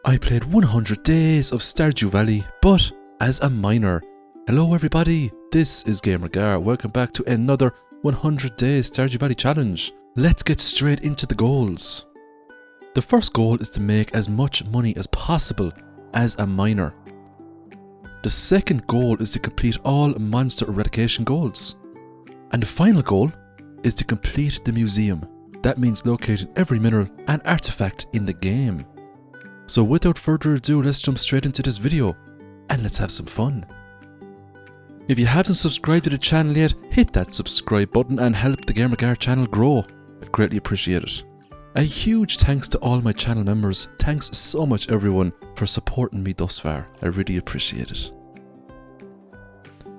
I played 100 days of Stardew Valley, but as a miner. Hello everybody, this is GamerGar. Welcome back to another 100 days Stardew Valley challenge. Let's get straight into the goals. The first goal is to make as much money as possible as a miner. The second goal is to complete all monster eradication goals. And the final goal is to complete the museum. That means locating every mineral and artifact in the game. So without further ado, let's jump straight into this video and let's have some fun. If you haven't subscribed to the channel yet, hit that subscribe button and help the GamerGar channel grow. I'd greatly appreciate it. A huge thanks to all my channel members. Thanks so much everyone for supporting me thus far. I really appreciate it.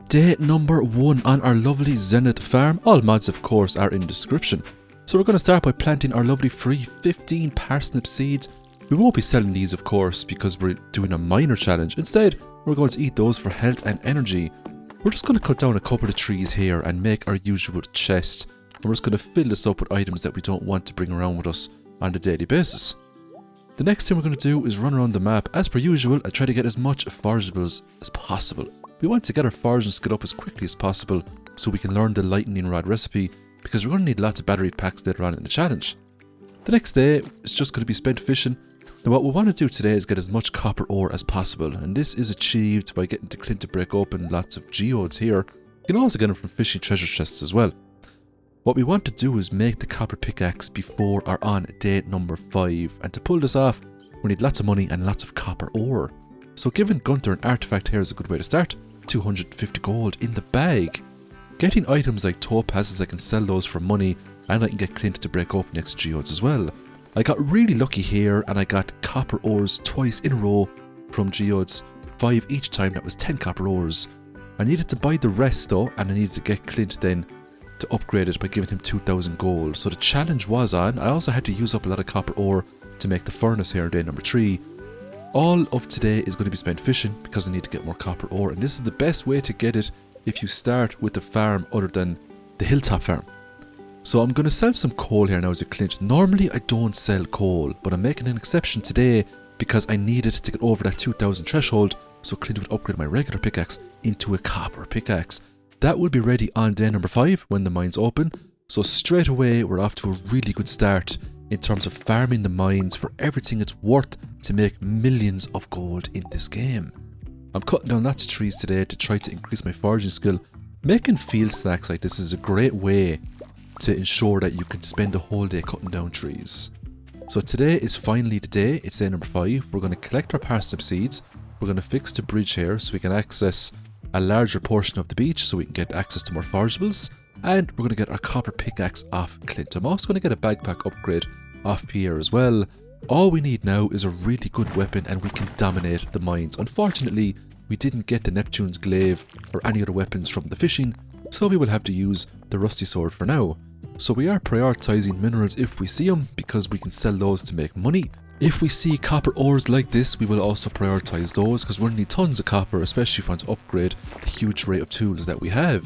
Day number 1 on our lovely Zenith Farm. All mods of course are in the description. So we're going to start by planting our lovely free 15 parsnip seeds. We won't be selling these of course because we're doing a minor challenge. Instead, we're going to eat those for health and energy. We're just going to cut down a couple of trees here and make our usual chest. And we're just going to fill this up with items that we don't want to bring around with us on a daily basis. The next thing we're going to do is run around the map as per usual and try to get as much forageables as possible. We want to get our foraging skill up as quickly as possible so we can learn the lightning rod recipe because we're going to need lots of battery packs later on in the challenge. The next day is just going to be spent fishing. Now what we want to do today is get as much copper ore as possible, and this is achieved by getting the Clint to break open lots of geodes here. You can also get them from fishing treasure chests as well. What we want to do is make the copper pickaxe before or on day number 5, and to pull this off we need lots of money and lots of copper ore. So giving Gunther an artifact here is a good way to start. 250 gold in the bag. Getting items like topazes, I can sell those for money, and I can get Clint to break open next geodes as well. I got really lucky here and I got copper ores twice in a row from geodes, 5 each time. That was 10 copper ores. I needed to buy the rest though, and I needed to get Clint then to upgrade it by giving him 2000 gold. So the challenge was on. I also had to use up a lot of copper ore to make the furnace here on day number 3. All of today is going to be spent fishing because I need to get more copper ore, and this is the best way to get it if you start with the farm other than the hilltop farm. So I'm going to sell some coal here now as a Clint. Normally I don't sell coal, but I'm making an exception today because I needed to get over that 2000 threshold so Clint would upgrade my regular pickaxe into a copper pickaxe. That will be ready on day number 5 when the mines open. So straight away we're off to a really good start in terms of farming the mines for everything it's worth to make millions of gold in this game. I'm cutting down lots of trees today to try to increase my foraging skill. Making field snacks like this is a great way to ensure that you can spend the whole day cutting down trees. So today is finally the day. It's day number 5. We're going to collect our parsnip seeds. We're going to fix the bridge here so we can access a larger portion of the beach so we can get access to more forageables. And we're going to get our copper pickaxe off Clint. I'm also going to get a backpack upgrade off Pierre as well. All we need now is a really good weapon and we can dominate the mines. Unfortunately, we didn't get the Neptune's glaive or any other weapons from the fishing, so we will have to use the rusty sword for now. So we are prioritizing minerals if we see them because we can sell those to make money. If we see copper ores like this, we will also prioritize those because we're going to need tons of copper, especially if we want to upgrade the huge array of tools that we have.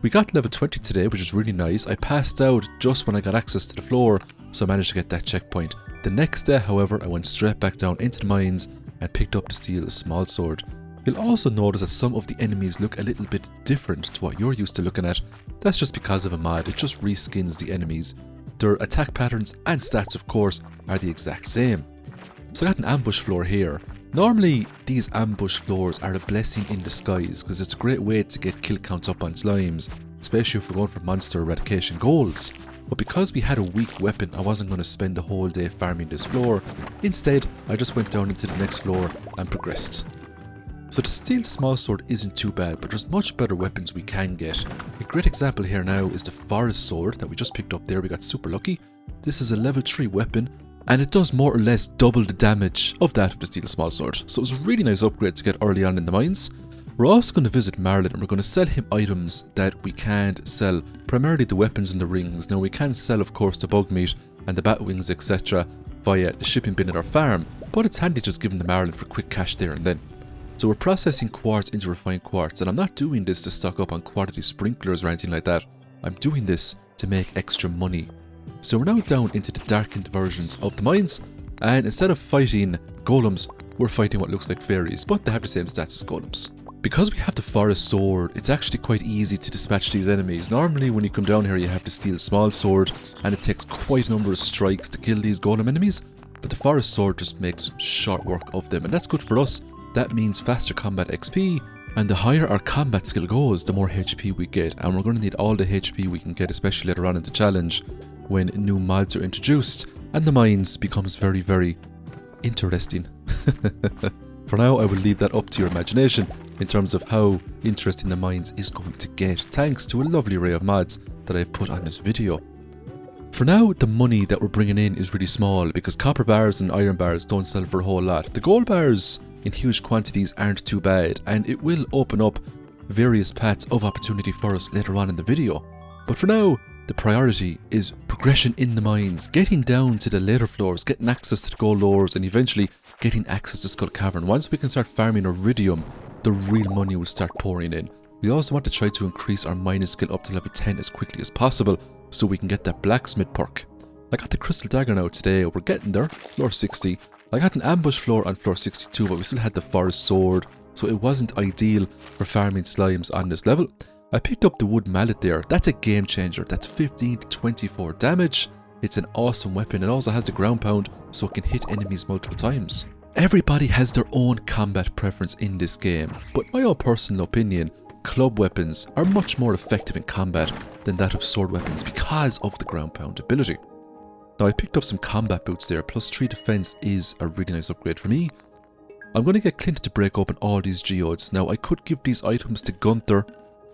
We got level 20 today, which is really nice. I passed out just when I got access to the floor, so I managed to get that checkpoint. The next day, however, I went straight back down into the mines and picked up the steel small sword. You'll also notice that some of the enemies look a little bit different to what you're used to looking at. That's just because of a mod. It just reskins the enemies. Their attack patterns and stats of course are the exact same. So I got an ambush floor here. Normally these ambush floors are a blessing in disguise because it's a great way to get kill counts up on slimes, especially if we're going for monster eradication goals. But because we had a weak weapon, I wasn't going to spend the whole day farming this floor. Instead, I just went down into the next floor and progressed. So the steel small sword isn't too bad, but there's much better weapons we can get. A great example here now is the forest sword that we just picked up there. We got super lucky. This is a level 3 weapon and it does more or less double the damage of that of the steel small sword. So it was a really nice upgrade to get early on in the mines. We're also going to visit Marlin and we're going to sell him items that we can't sell, primarily the weapons and the rings. Now we can sell of course the bug meat and the bat wings etc. via the shipping bin at our farm, but it's handy just giving the Marlin for quick cash there and then. So we're processing quartz into refined quartz, and I'm not doing this to stock up on quality sprinklers or anything like that. I'm doing this to make extra money. So we're now down into the darkened versions of the mines, And instead of fighting golems, we're fighting what looks like fairies, but they have the same stats as golems. Because we have the forest sword, it's actually quite easy to dispatch these enemies. Normally when you come down here you have to steal a small sword, and it takes quite a number of strikes to kill these golem enemies, but the forest sword just makes short work of them, and that's good for us. That means faster combat XP, and the higher our combat skill goes, the more HP we get, and we're going to need all the HP we can get, especially later on in the challenge when new mods are introduced and the mines becomes very, very interesting. For now, I will leave that up to your imagination in terms of how interesting the mines is going to get, thanks to a lovely array of mods that I've put on this video. For now, the money that we're bringing in is really small because copper bars and iron bars don't sell for a whole lot. The gold bars in huge quantities aren't too bad, and it will open up various paths of opportunity for us later on in the video. But for now, the priority is progression in the mines, getting down to the later floors, getting access to the gold ores, and eventually getting access to Skull Cavern. Once we can start farming iridium, the real money will start pouring in. We also want to try to increase our mining skill up to level 10 as quickly as possible so we can get that blacksmith perk. I got the crystal dagger now today, we're getting there, floor 60. I got an ambush floor on floor 62, but we still had the forest sword, so it wasn't ideal for farming slimes on this level. I picked up the wood mallet there. That's a game changer. That's 15 to 24 damage. It's an awesome weapon. It also has the ground pound, so it can hit enemies multiple times. Everybody has their own combat preference in this game, but my own personal opinion, club weapons are much more effective in combat than that of sword weapons because of the ground pound ability. Now I picked up some combat boots there, plus 3 defense is a really nice upgrade for me. I'm going to get Clint to break open all these geodes. Now I could give these items to Gunther,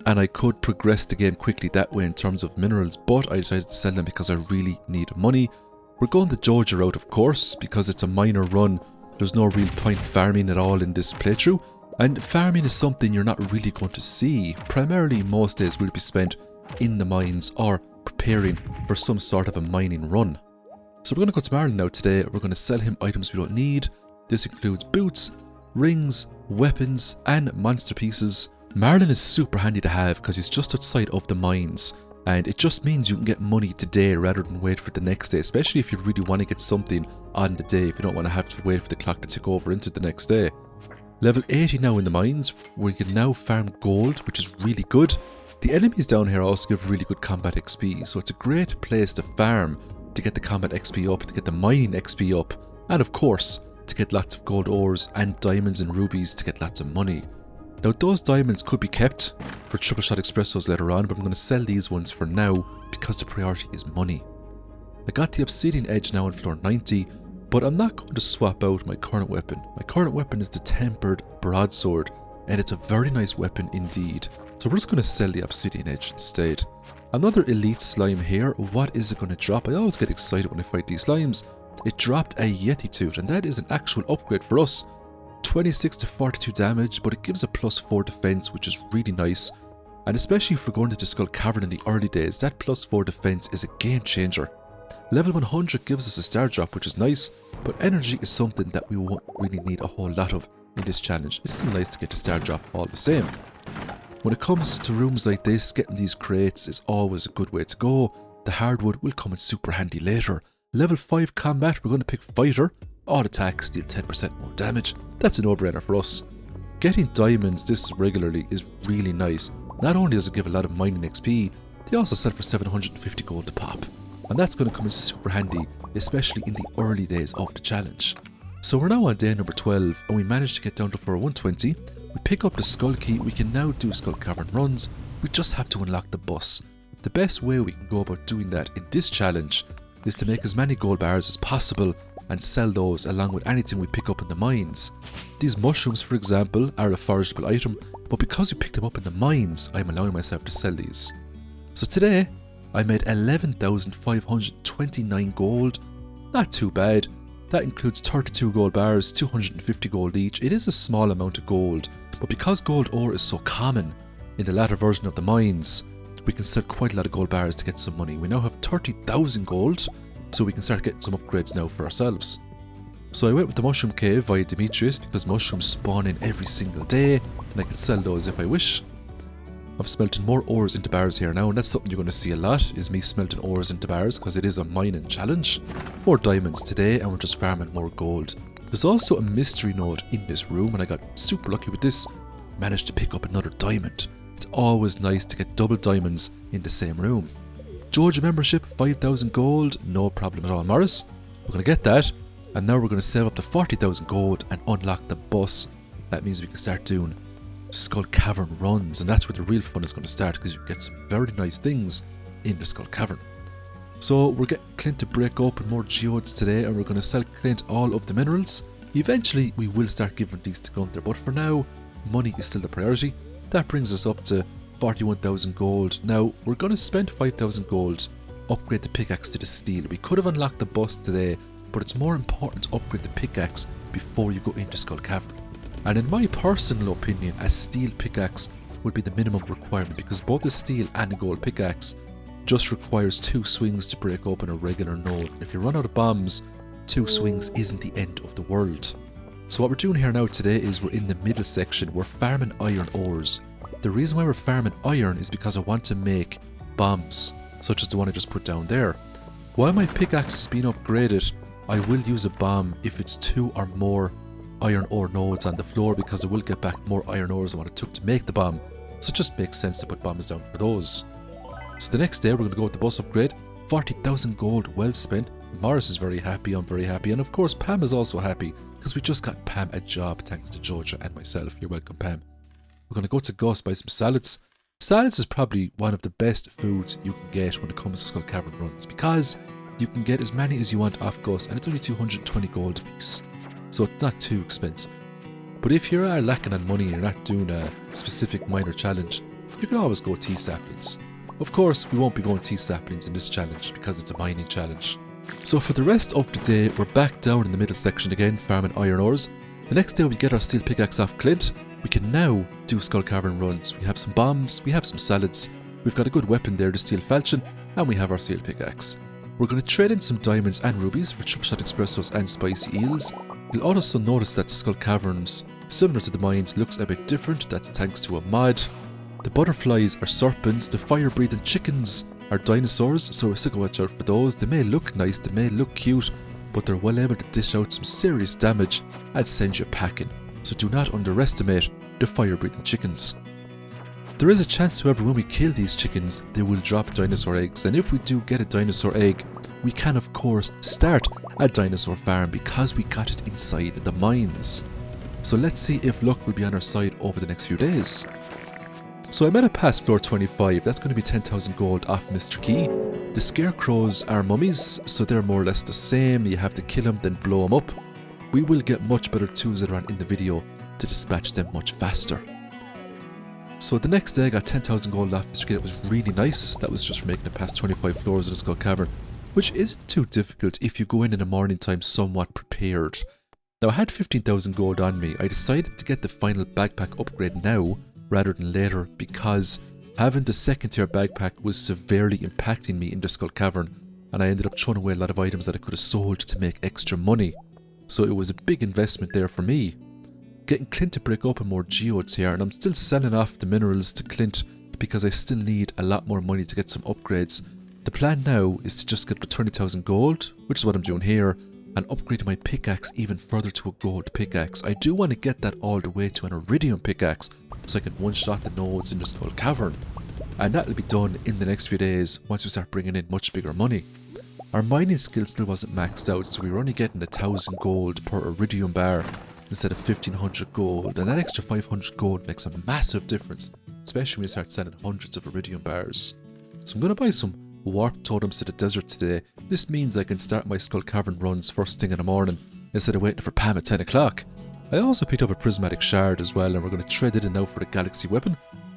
and I could progress the game quickly that way in terms of minerals, but I decided to sell them because I really need money. We're going the Georgia route, of course, because it's a minor run. There's no real point farming at all in this playthrough, and farming is something you're not really going to see. Primarily, most days will be spent in the mines or preparing for some sort of a mining run. So we're going to go to Marlon now today. We're going to sell him items we don't need. This includes boots, rings, weapons, and monster pieces. Marlon is super handy to have because he's just outside of the mines, and it just means you can get money today rather than wait for the next day, especially if you really want to get something on the day, if you don't want to have to wait for the clock to tick over into the next day. Level 80 now in the mines, where you can now farm gold, which is really good. The enemies down here also give really good combat XP, so it's a great place to farm to get the combat XP up, to get the mining XP up, and of course, to get lots of gold ores and diamonds and rubies to get lots of money. Now those diamonds could be kept for triple shot expressos later on, but I'm going to sell these ones for now because the priority is money. I got the obsidian edge now on floor 90, but I'm not going to swap out my current weapon. My current weapon is the tempered broadsword, and it's a very nice weapon indeed. So we're just going to sell the obsidian edge instead. Another elite slime here. What is it going to drop? I always get excited when I fight these slimes. It dropped a Yeti tooth, and that is an actual upgrade for us. 26 to 42 damage, but it gives a plus 4 defense, which is really nice. And especially if we're going into Skull Cavern in the early days, that plus 4 defense is a game changer. Level 100 gives us a star drop, which is nice, but energy is something that we won't really need a whole lot of in this challenge. It's still nice to get the star drop all the same. When it comes to rooms like this, getting these crates is always a good way to go. The hardwood will come in super handy later. Level 5 combat, we're going to pick fighter. All attacks deal 10% more damage. That's a no-brainer for us. Getting diamonds this regularly is really nice. Not only does it give a lot of mining XP, they also sell for 750 gold to pop. And that's going to come in super handy, especially in the early days of the challenge. So we're now on day number 12, and we managed to get down to floor 120. We pick up the skull key. We can now do Skull Cavern runs. We just have to unlock the bus. The best way we can go about doing that in this challenge is to make as many gold bars as possible and sell those along with anything we pick up in the mines. These mushrooms, for example, are a forestable item, but because we picked them up in the mines, I'm allowing myself to sell these. So today, I made 11,529 gold. Not too bad. That includes 32 gold bars, 250 gold each. It is a small amount of gold, but because gold ore is so common in the latter version of the mines, we can sell quite a lot of gold bars to get some money. We now have 30,000 gold, so we can start getting some upgrades now for ourselves. So I went with the mushroom cave via Demetrius because mushrooms spawn in every single day, and I can sell those if I wish. I'm smelting more ores into bars here now, and that's something you're going to see a lot, is me smelting ores into bars, because it is a mining challenge. More diamonds today, and we're just farming more gold. There's also a mystery node in this room, and I got super lucky with this. Managed to pick up another diamond. It's always nice to get double diamonds in the same room. Georgia membership, 5,000 gold, no problem at all, Morris. We're going to get that, and now we're going to save up to 40,000 gold and unlock the bus. That means we can start doing Skull Cavern runs, and that's where the real fun is going to start, because you get some very nice things in the Skull Cavern. So we're getting Clint to break open more geodes today, and we're going to sell Clint all of the minerals. Eventually we will start giving these to Gunther, but for now money is still the priority. That brings us up to 41,000 gold. Now we're going to spend 5,000 gold, upgrade the pickaxe to the steel. We could have unlocked the bus today, but it's more important to upgrade the pickaxe before you go into Skull Cavern. And in my personal opinion, a steel pickaxe would be the minimum requirement, because both the steel and the gold pickaxe just requires 2 swings to break open a regular node. If you run out of bombs, 2 swings isn't the end of the world. So what we're doing here now today is we're in the middle section. We're farming iron ores. The reason why we're farming iron is because I want to make bombs, such as the one I just put down there. While my pickaxe is being upgraded, I will use a bomb if it's 2 or more iron ore nodes on the floor, because I will get back more iron ores than what it took to make the bomb. So it just makes sense to put bombs down for those. So the next day we're going to go with the bus upgrade. 40,000 gold well spent. Morris is very happy, I'm very happy, and of course Pam is also happy, because we just got Pam a job thanks to Georgia and myself. You're welcome, Pam. We're going to go to Gus, buy some salads. Salads is probably one of the best foods you can get when it comes to Skull Cavern runs, because you can get as many as you want off Gus, and it's only 220 gold a piece. So it's not too expensive. But if you are lacking on money and you're not doing a specific minor challenge, you can always go tea saplings. Of course, we won't be going tea saplings in this challenge because it's a mining challenge. So for the rest of the day, we're back down in the middle section again, farming iron ores. The next day we get our steel pickaxe off Clint. We can now do Skull Cavern runs. We have some bombs, we have some salads, we've got a good weapon there, the steel falchion, and we have our steel pickaxe. We're going to trade in some diamonds and rubies for triple shot espressos and spicy eels. You'll also notice that the Skull Caverns, similar to the mines, looks a bit different. That's thanks to a mod. The butterflies are serpents, the fire-breathing chickens are dinosaurs, so still go watch out for those. They may look nice, they may look cute, but they're well able to dish out some serious damage and send you packing. So do not underestimate the fire-breathing chickens. There is a chance, however, when we kill these chickens, they will drop dinosaur eggs, and if we do get a dinosaur egg, we can of course start a dinosaur farm because we got it inside the mines. So let's see if luck will be on our side over the next few days. So I made it past floor 25, that's going to be 10,000 gold off Mr. Key. The scarecrows are mummies, so they're more or less the same. You have to kill them, then blow them up. We will get much better tools later on in the video to dispatch them much faster. So the next day I got 10,000 gold off Mr. Key. That was really nice. That was just for making it past 25 floors of the Skull Cavern, which isn't too difficult if you go in the morning time somewhat prepared. Now I had 15,000 gold on me. I decided to get the final backpack upgrade now rather than later, because having the second tier backpack was severely impacting me in the Skull Cavern, and I ended up throwing away a lot of items that I could have sold to make extra money. So it was a big investment there for me. Getting Clint to break open more geodes here, and I'm still selling off the minerals to Clint because I still need a lot more money to get some upgrades. The plan now is to just get the 20,000 gold, which is what I'm doing here, and upgrade my pickaxe even further to a gold pickaxe. I do want to get that all the way to an iridium pickaxe, so I can one-shot the nodes in the Skull Cavern. And that will be done in the next few days once we start bringing in much bigger money. Our mining skill still wasn't maxed out, so we were only getting 1,000 gold per iridium bar instead of 1,500 gold, and that extra 500 gold makes a massive difference, especially when you start selling hundreds of iridium bars. So I'm going to buy some warp totems to the desert today. This means I can start my Skull Cavern runs first thing in the morning instead of waiting for Pam at 10 o'clock. I also picked up a prismatic shard as well, and we're going to trade it in now for the galaxy weapon.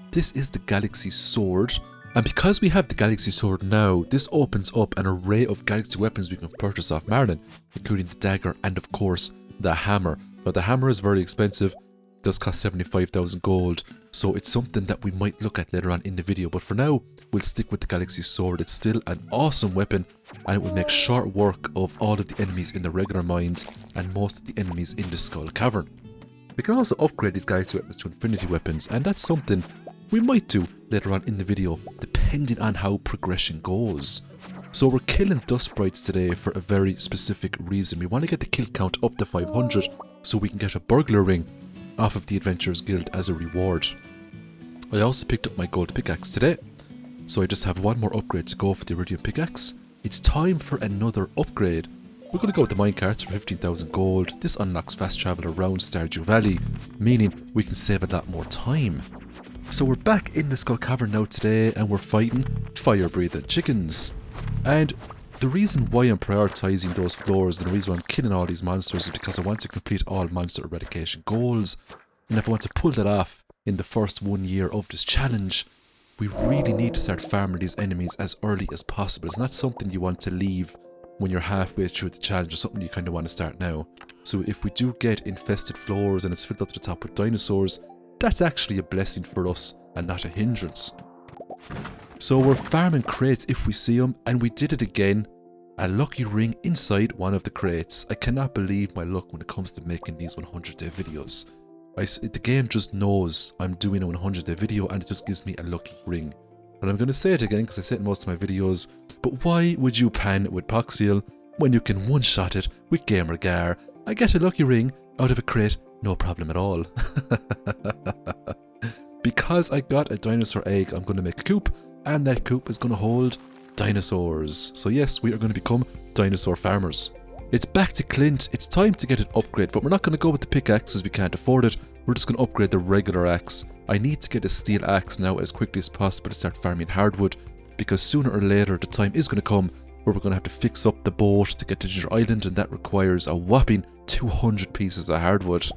This is the galaxy sword, and because we have the galaxy sword now, this opens up an array of galaxy weapons we can purchase off Marlin, including the dagger and of course the hammer. Now the hammer is very expensive, it does cost 75,000 gold, so it's something that we might look at later on in the video, but for now we'll stick with the galaxy sword. It's still an awesome weapon, and it will make short work of all of the enemies in the regular mines and most of the enemies in the Skull Cavern. We can also upgrade these galaxy weapons to infinity weapons, and that's something we might do later on in the video, depending on how progression goes. So we're killing dust sprites today for a very specific reason. We want to get the kill count up to 500 so we can get a burglar ring off of the Adventurers Guild as a reward. I also picked up my gold pickaxe today, so I just have one more upgrade to go for the iridium pickaxe. It's time for another upgrade. We're going to go with the minecarts for 15,000 gold. This unlocks fast travel around Stardew Valley, meaning we can save a lot more time. So we're back in the Skull Cavern now today, and we're fighting fire-breathing chickens. And the reason why I'm prioritising those floors and the reason why I'm killing all these monsters is because I want to complete all monster eradication goals. And if I want to pull that off in the first 1 year of this challenge, we really need to start farming these enemies as early as possible. It's not something you want to leave when you're halfway through the challenge. It's something you kind of want to start now. So if we do get infested floors and it's filled up to the top with dinosaurs, that's actually a blessing for us and not a hindrance. So we're farming crates if we see them, and we did it again. A lucky ring inside one of the crates. I cannot believe my luck when it comes to making these 100-day videos. The game just knows I'm doing a 100-day video and it just gives me a lucky ring. And I'm going to say it again because I say it in most of my videos, but why would you pan with Poxiel when you can one-shot it with GamerGar and get a lucky ring out of a crate, no problem at all? Because I got a dinosaur egg, I'm going to make a coop, and that coop is going to hold dinosaurs. So yes, we are going to become dinosaur farmers. It's back to Clint, it's time to get an upgrade, but we're not going to go with the pickaxe as we can't afford it. We're just going to upgrade the regular axe. I need to get a steel axe now as quickly as possible to start farming hardwood, because sooner or later the time is going to come where we're going to have to fix up the boat to get to Jier Island, and that requires a whopping 200 pieces of hardwood.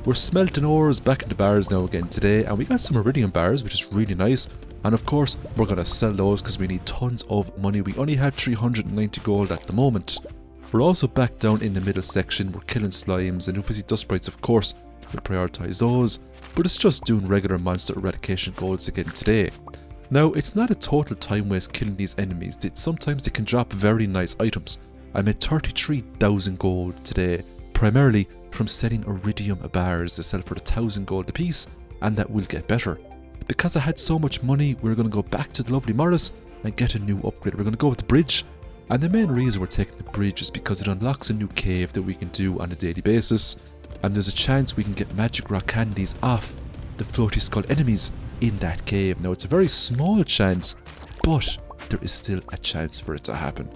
We're smelting ores back in the bars now again today, and we got some iridium bars, which is really nice. And of course, we're going to sell those because we need tons of money. We only have 390 gold at the moment. We're also back down in the middle section. We're killing slimes, and if we see dust sprites, of course, we'll prioritise those. But it's just doing regular monster eradication goals again today. Now, it's not a total time waste killing these enemies. Sometimes they can drop very nice items. I made 33,000 gold today, primarily from selling iridium bars that sell for 1,000 gold apiece, and that will get better. Because I had so much money, we're going to go back to the lovely Morris and get a new upgrade. We're going to go with the bridge, and the main reason we're taking the bridge is because it unlocks a new cave that we can do on a daily basis, and there's a chance we can get magic rock candies off the floaty skull enemies in that cave. Now, it's a very small chance, but there is still a chance for it to happen.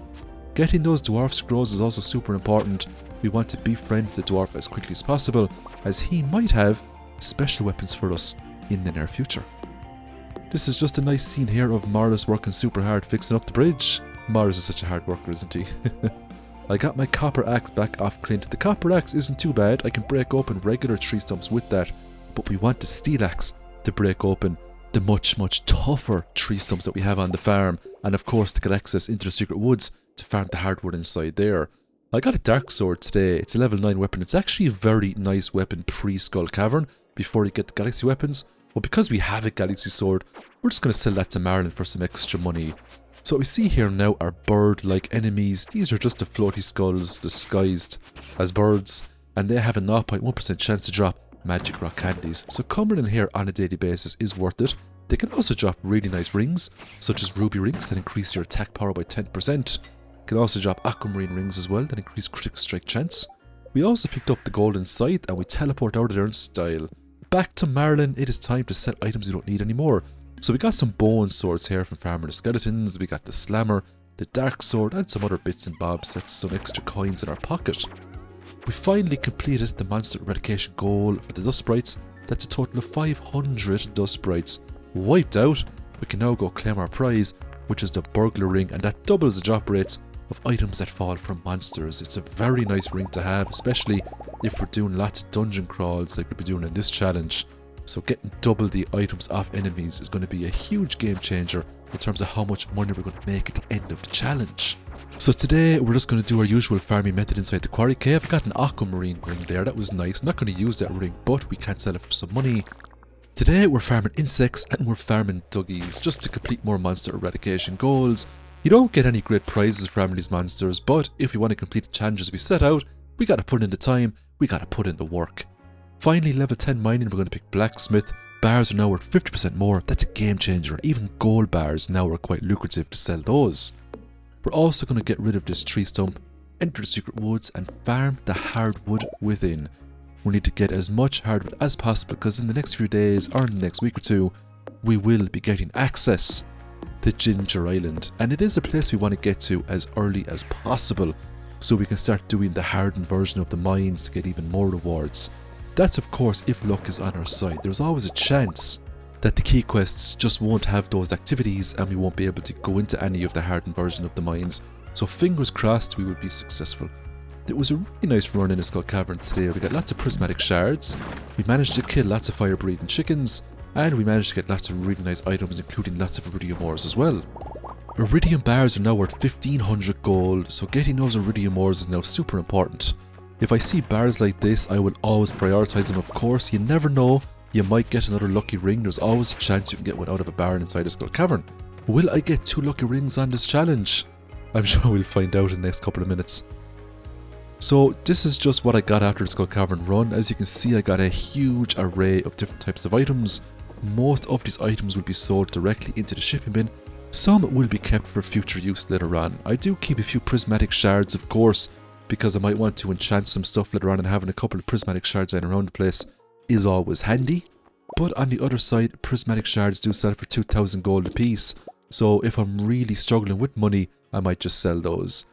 Getting those dwarf scrolls is also super important. We want to befriend the dwarf as quickly as possible, as he might have special weapons for us in the near future. This is just a nice scene here of Morris working super hard fixing up the bridge. Morris is such a hard worker, isn't he? I got my copper axe back off Clint. The copper axe isn't too bad. I can break open regular tree stumps with that, but we want the steel axe to break open the much tougher tree stumps that we have on the farm, and of course to get access into the secret woods to farm the hardwood inside there. I got a dark sword today. It's a level 9 weapon. It's actually a very nice weapon pre-Skull Cavern before you get the galaxy weapons. But because we have a galaxy sword, we're just going to sell that to Marlin for some extra money. So what we see here now are bird-like enemies. These are just the floaty skulls disguised as birds, and they have a 0.1% chance to drop magic rock candies. So coming in here on a daily basis is worth it. They can also drop really nice rings, such as ruby rings that increase your attack power by 10%. Can also drop aquamarine rings as well that increase critical strike chance. We also picked up the golden scythe and we teleport out of there in style. Back to Marlin, it is time to sell items we don't need anymore. So we got some bone swords here from Farmer the Skeletons, we got the slammer, the dark sword, and some other bits and bobs. That's some extra coins in our pocket. We finally completed the monster eradication goal for the dust sprites. That's a total of 500 dust sprites wiped out. We can now go claim our prize, which is the burglar ring, and that doubles the drop rates of items that fall from monsters. It's a very nice ring to have, especially if we're doing lots of dungeon crawls like we'll be doing in this challenge. So getting double the items off enemies is going to be a huge game changer in terms of how much money we're going to make at the end of the challenge. So today we're just going to do our usual farming method inside the quarry cave. I got an aquamarine ring there, that was nice. I'm not going to use that ring, but we can sell it for some money. Today we're farming insects and we're farming duggies just to complete more monster eradication goals. You don't get any great prizes farming these monsters, but if we want to complete the challenges we set out, we got to put in the time, we got to put in the work. Finally, level 10 mining, we're going to pick blacksmith, bars are now worth 50% more. That's a game changer. Even gold bars now are quite lucrative to sell those. We're also going to get rid of this tree stump, enter the secret woods and farm the hardwood within. We need to get as much hardwood as possible because in the next few days or in the next week or two, we will be getting access to Ginger Island. And it is a place we want to get to as early as possible so we can start doing the hardened version of the mines to get even more rewards. That's of course if luck is on our side. There's always a chance that the key quests just won't have those activities and we won't be able to go into any of the hardened version of the mines. So fingers crossed we will be successful. It was a really nice run in a Cavern today. We got lots of prismatic shards, we managed to kill lots of fire breathing chickens, and we managed to get lots of really nice items including lots of iridium ores as well. Iridium bars are now worth 1500 gold, so getting those iridium ores is now super important. If I see bars like this, I will always prioritize them of course. You never know, you might get another lucky ring. There's always a chance you can get one out of a bar inside a Cavern. Will I get 2 lucky rings on this challenge? I'm sure we'll find out in the next couple of minutes. So this is just what I got after the Cavern run. As you can see, I got a huge array of different types of items. Most of these items will be sold directly into the shipping bin. Some will be kept for future use later on. I do keep a few prismatic shards of course, because I might want to enchant some stuff later on, and having a couple of prismatic shards lying around the place is always handy. But on the other side, prismatic shards do sell for 2000 gold a piece, so if I'm really struggling with money, I might just sell those.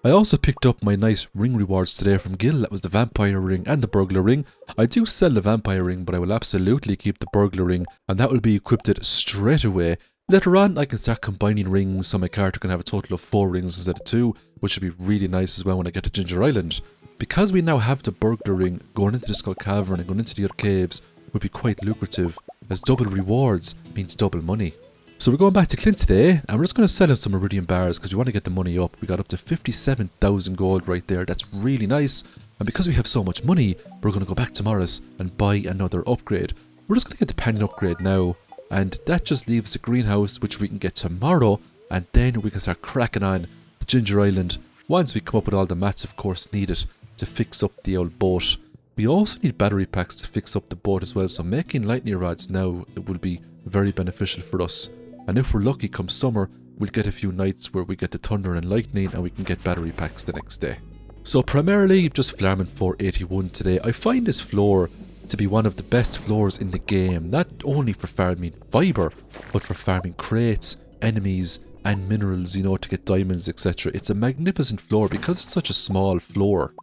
I also picked up my nice ring rewards today from Gil. That was the vampire ring and the burglar ring. I do sell the vampire ring, but I will absolutely keep the burglar ring, and that will be equipped straight away. Later on, I can start combining rings, so my character can have a total of 4 rings instead of 2, which would be really nice as well when I get to Ginger Island. Because we now have the burglar ring, going into the Cavern and going into the other caves would be quite lucrative, as double rewards means double money. So we're going back to Clint today, and we're just going to sell him some iridium bars because we want to get the money up. We got up to 57,000 gold right there. That's really nice. And because we have so much money, we're going to go back to Morris and buy another upgrade. We're just going to get the panin upgrade now, and that just leaves a greenhouse which we can get tomorrow, and then we can start cracking on the Ginger Island once we come up with all the mats of course needed to fix up the old boat. We also need battery packs to fix up the boat as well, so making lightning rods now will be very beneficial for us. And if we're lucky come summer, we'll get a few nights where we get the thunder and lightning and we can get battery packs the next day. So primarily just farming 481 today. I find this floor to be one of the best floors in the game, not only for farming fibre, but for farming crates, enemies and minerals, you know, to get diamonds, etc. It's a magnificent floor because it's such a small floor.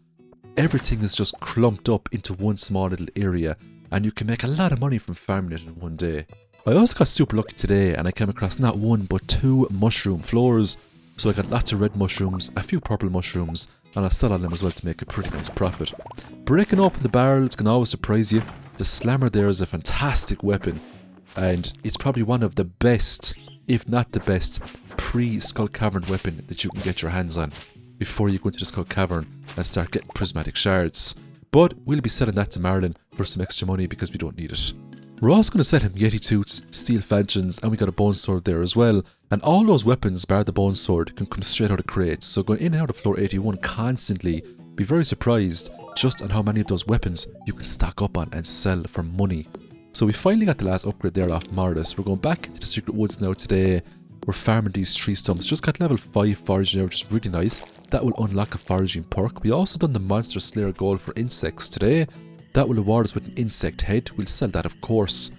Everything is just clumped up into one small little area, and you can make a lot of money from farming it in one day. I also got super lucky today and I came across not 1 but 2 mushroom floors. So I got lots of red mushrooms, a few purple mushrooms, and I sell on them as well to make a pretty nice profit. Breaking open the barrels can always surprise you. The slammer there is a fantastic weapon, and it's probably one of the best, if not the best, pre-Skull Cavern weapon that you can get your hands on before you go into the Skull Cavern and start getting prismatic shards. But we'll be selling that to Marlin for some extra money because we don't need it. We're also going to sell him Yeti Toots, Steel Falchions, and we got a Bone Sword there as well. And all those weapons, bar the Bone Sword, can come straight out of crates. So going in and out of floor 81 constantly, be very surprised just on how many of those weapons you can stock up on and sell for money. So we finally got the last upgrade there off Morris. We're going back into the Secret Woods now today. We're farming these tree stumps. Just got level 5 foraging there, which is really nice. That will unlock a foraging perk. We also done the Monster Slayer goal for insects today. That will reward us with an insect head. We'll sell that of course.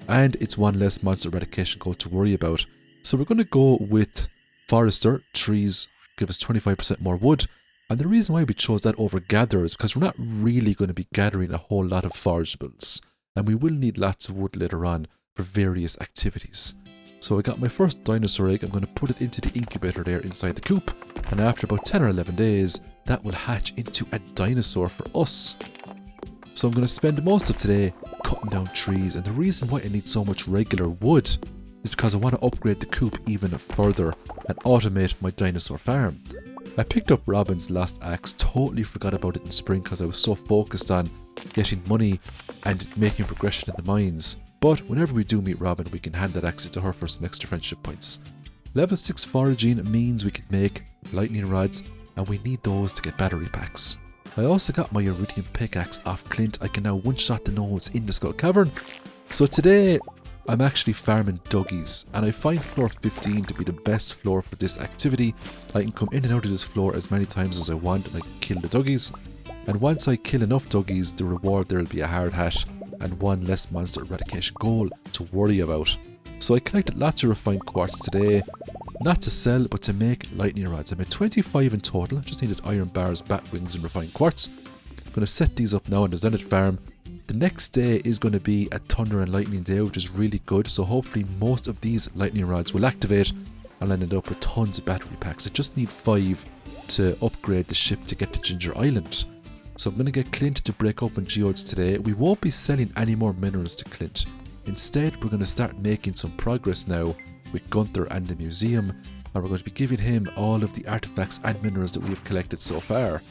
And it's one less monster eradication goal to worry about. So we're going to go with Forester. Trees give us 25% more wood. And the reason why we chose that over Gather is because we're not really going to be gathering a whole lot of forageables. And we will need lots of wood later on for various activities. So I got my first dinosaur egg. I'm going to put it into the incubator there inside the coop. And after about 10 or 11 days, that will hatch into a dinosaur for us. So I'm going to spend most of today cutting down trees, and the reason why I need so much regular wood is because I want to upgrade the coop even further and automate my dinosaur farm. I picked up Robin's last axe, totally forgot about it in spring because I was so focused on getting money and making progression in the mines. But whenever we do meet Robin, we can hand that axe to her for some extra friendship points. Level 6 foraging means we can make lightning rods, and we need those to get battery packs. I also got my iridium pickaxe off Clint. I can now one-shot the nodes in the Skull Cavern. So today I'm actually farming duggies, and I find floor 15 to be the best floor for this activity. I can come in and out of this floor as many times as I want and I can kill the duggies. And once I kill enough duggies, the reward there will be a hard hat and one less monster eradication goal to worry about. So I collected lots of refined quartz today, not to sell but to make lightning rods. I made 25 in total, just needed iron bars, bat wings and refined quartz. I'm going to set these up now on the Zenith Farm. The next day is going to be a thunder and lightning day, which is really good, so hopefully most of these lightning rods will activate and I'll end up with tons of battery packs. I just need 5 to upgrade the ship to get to Ginger Island. So I'm going to get Clint to break open geodes today. We won't be selling any more minerals to Clint. Instead, we're going to start making some progress now with Gunther and the museum, and we're going to be giving him all of the artifacts and minerals that we have collected so far.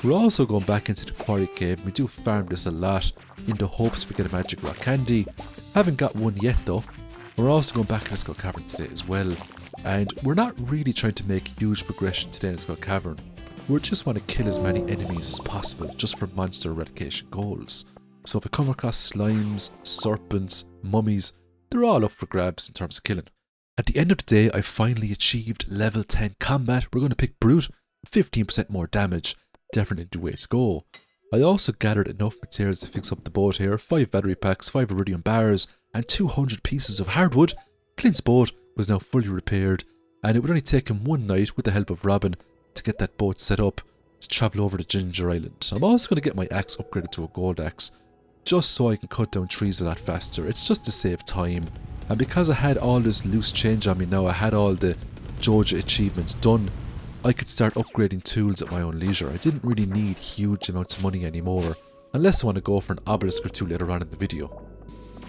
We're also going back into the quarry cave. We do farm this a lot in the hopes we get a magic rock candy. Haven't got one yet though. We're also going back into the Cavern today as well, and we're not really trying to make huge progression today in the Cavern. We just want to kill as many enemies as possible just for monster eradication goals. So if we come across slimes, serpents, mummies, they're all up for grabs in terms of killing. At the end of the day, I finally achieved level 10 combat. We're going to pick Brute, 15% more damage, definitely the way to go. I also gathered enough materials to fix up the boat here, 5 battery packs, 5 iridium bars, and 200 pieces of hardwood. Clint's boat was now fully repaired, and it would only take him one night with the help of Robin to get that boat set up to travel over to Ginger Island. I'm also going to get my axe upgraded to a gold axe, just so I can cut down trees a lot faster. It's just to save time, and because I had all this loose change on me now, I had all the Joja achievements done, I could start upgrading tools at my own leisure. I didn't really need huge amounts of money anymore, unless I want to go for an obelisk or two later on in the video.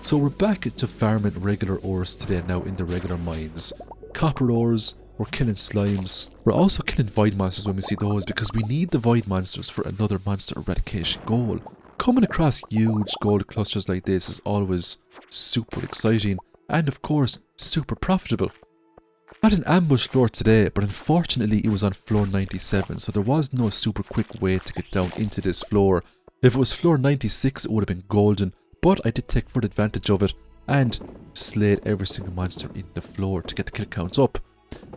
So we're back to farming regular ores today now in the regular mines. Copper ores, we're killing slimes. We're also killing void monsters when we see those, because we need the void monsters for another monster eradication goal. Coming across huge gold clusters like this is always super exciting and of course super profitable. I had an ambush floor today, but unfortunately it was on floor 97, so there was no super quick way to get down into this floor. If it was floor 96 it would have been golden, but I did take full advantage of it and slayed every single monster in the floor to get the kill counts up.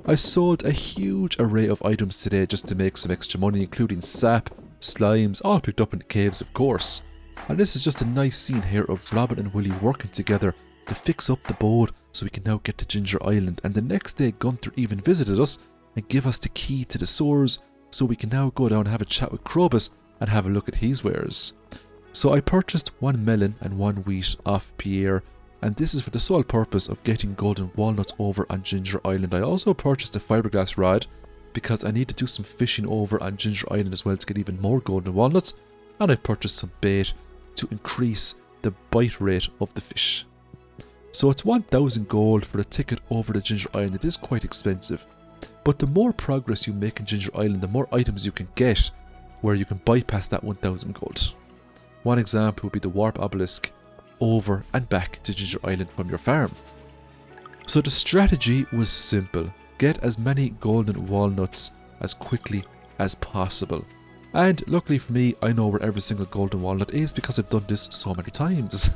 I sold a huge array of items today just to make some extra money, including sap, slimes, all picked up in the caves of course. And this is just a nice scene here of Robin and Willie working together to fix up the boat so we can now get to Ginger Island. And the next day Gunther even visited us and gave us the key to the sewers, so we can now go down and have a chat with Krobus and have a look at his wares. So I purchased 1 melon and 1 wheat off Pierre, and this is for the sole purpose of getting golden walnuts over on Ginger Island. I also purchased a fiberglass rod because I need to do some fishing over on Ginger Island as well to get even more golden walnuts, and I purchased some bait to increase the bite rate of the fish. So it's 1000 gold for a ticket over to Ginger Island. It is quite expensive, but the more progress you make in Ginger Island, the more items you can get where you can bypass that 1000 gold. One example would be the warp obelisk over and back to Ginger Island from your farm. So the strategy was simple: get as many golden walnuts as quickly as possible. And luckily for me, I know where every single golden walnut is because I've done this so many times.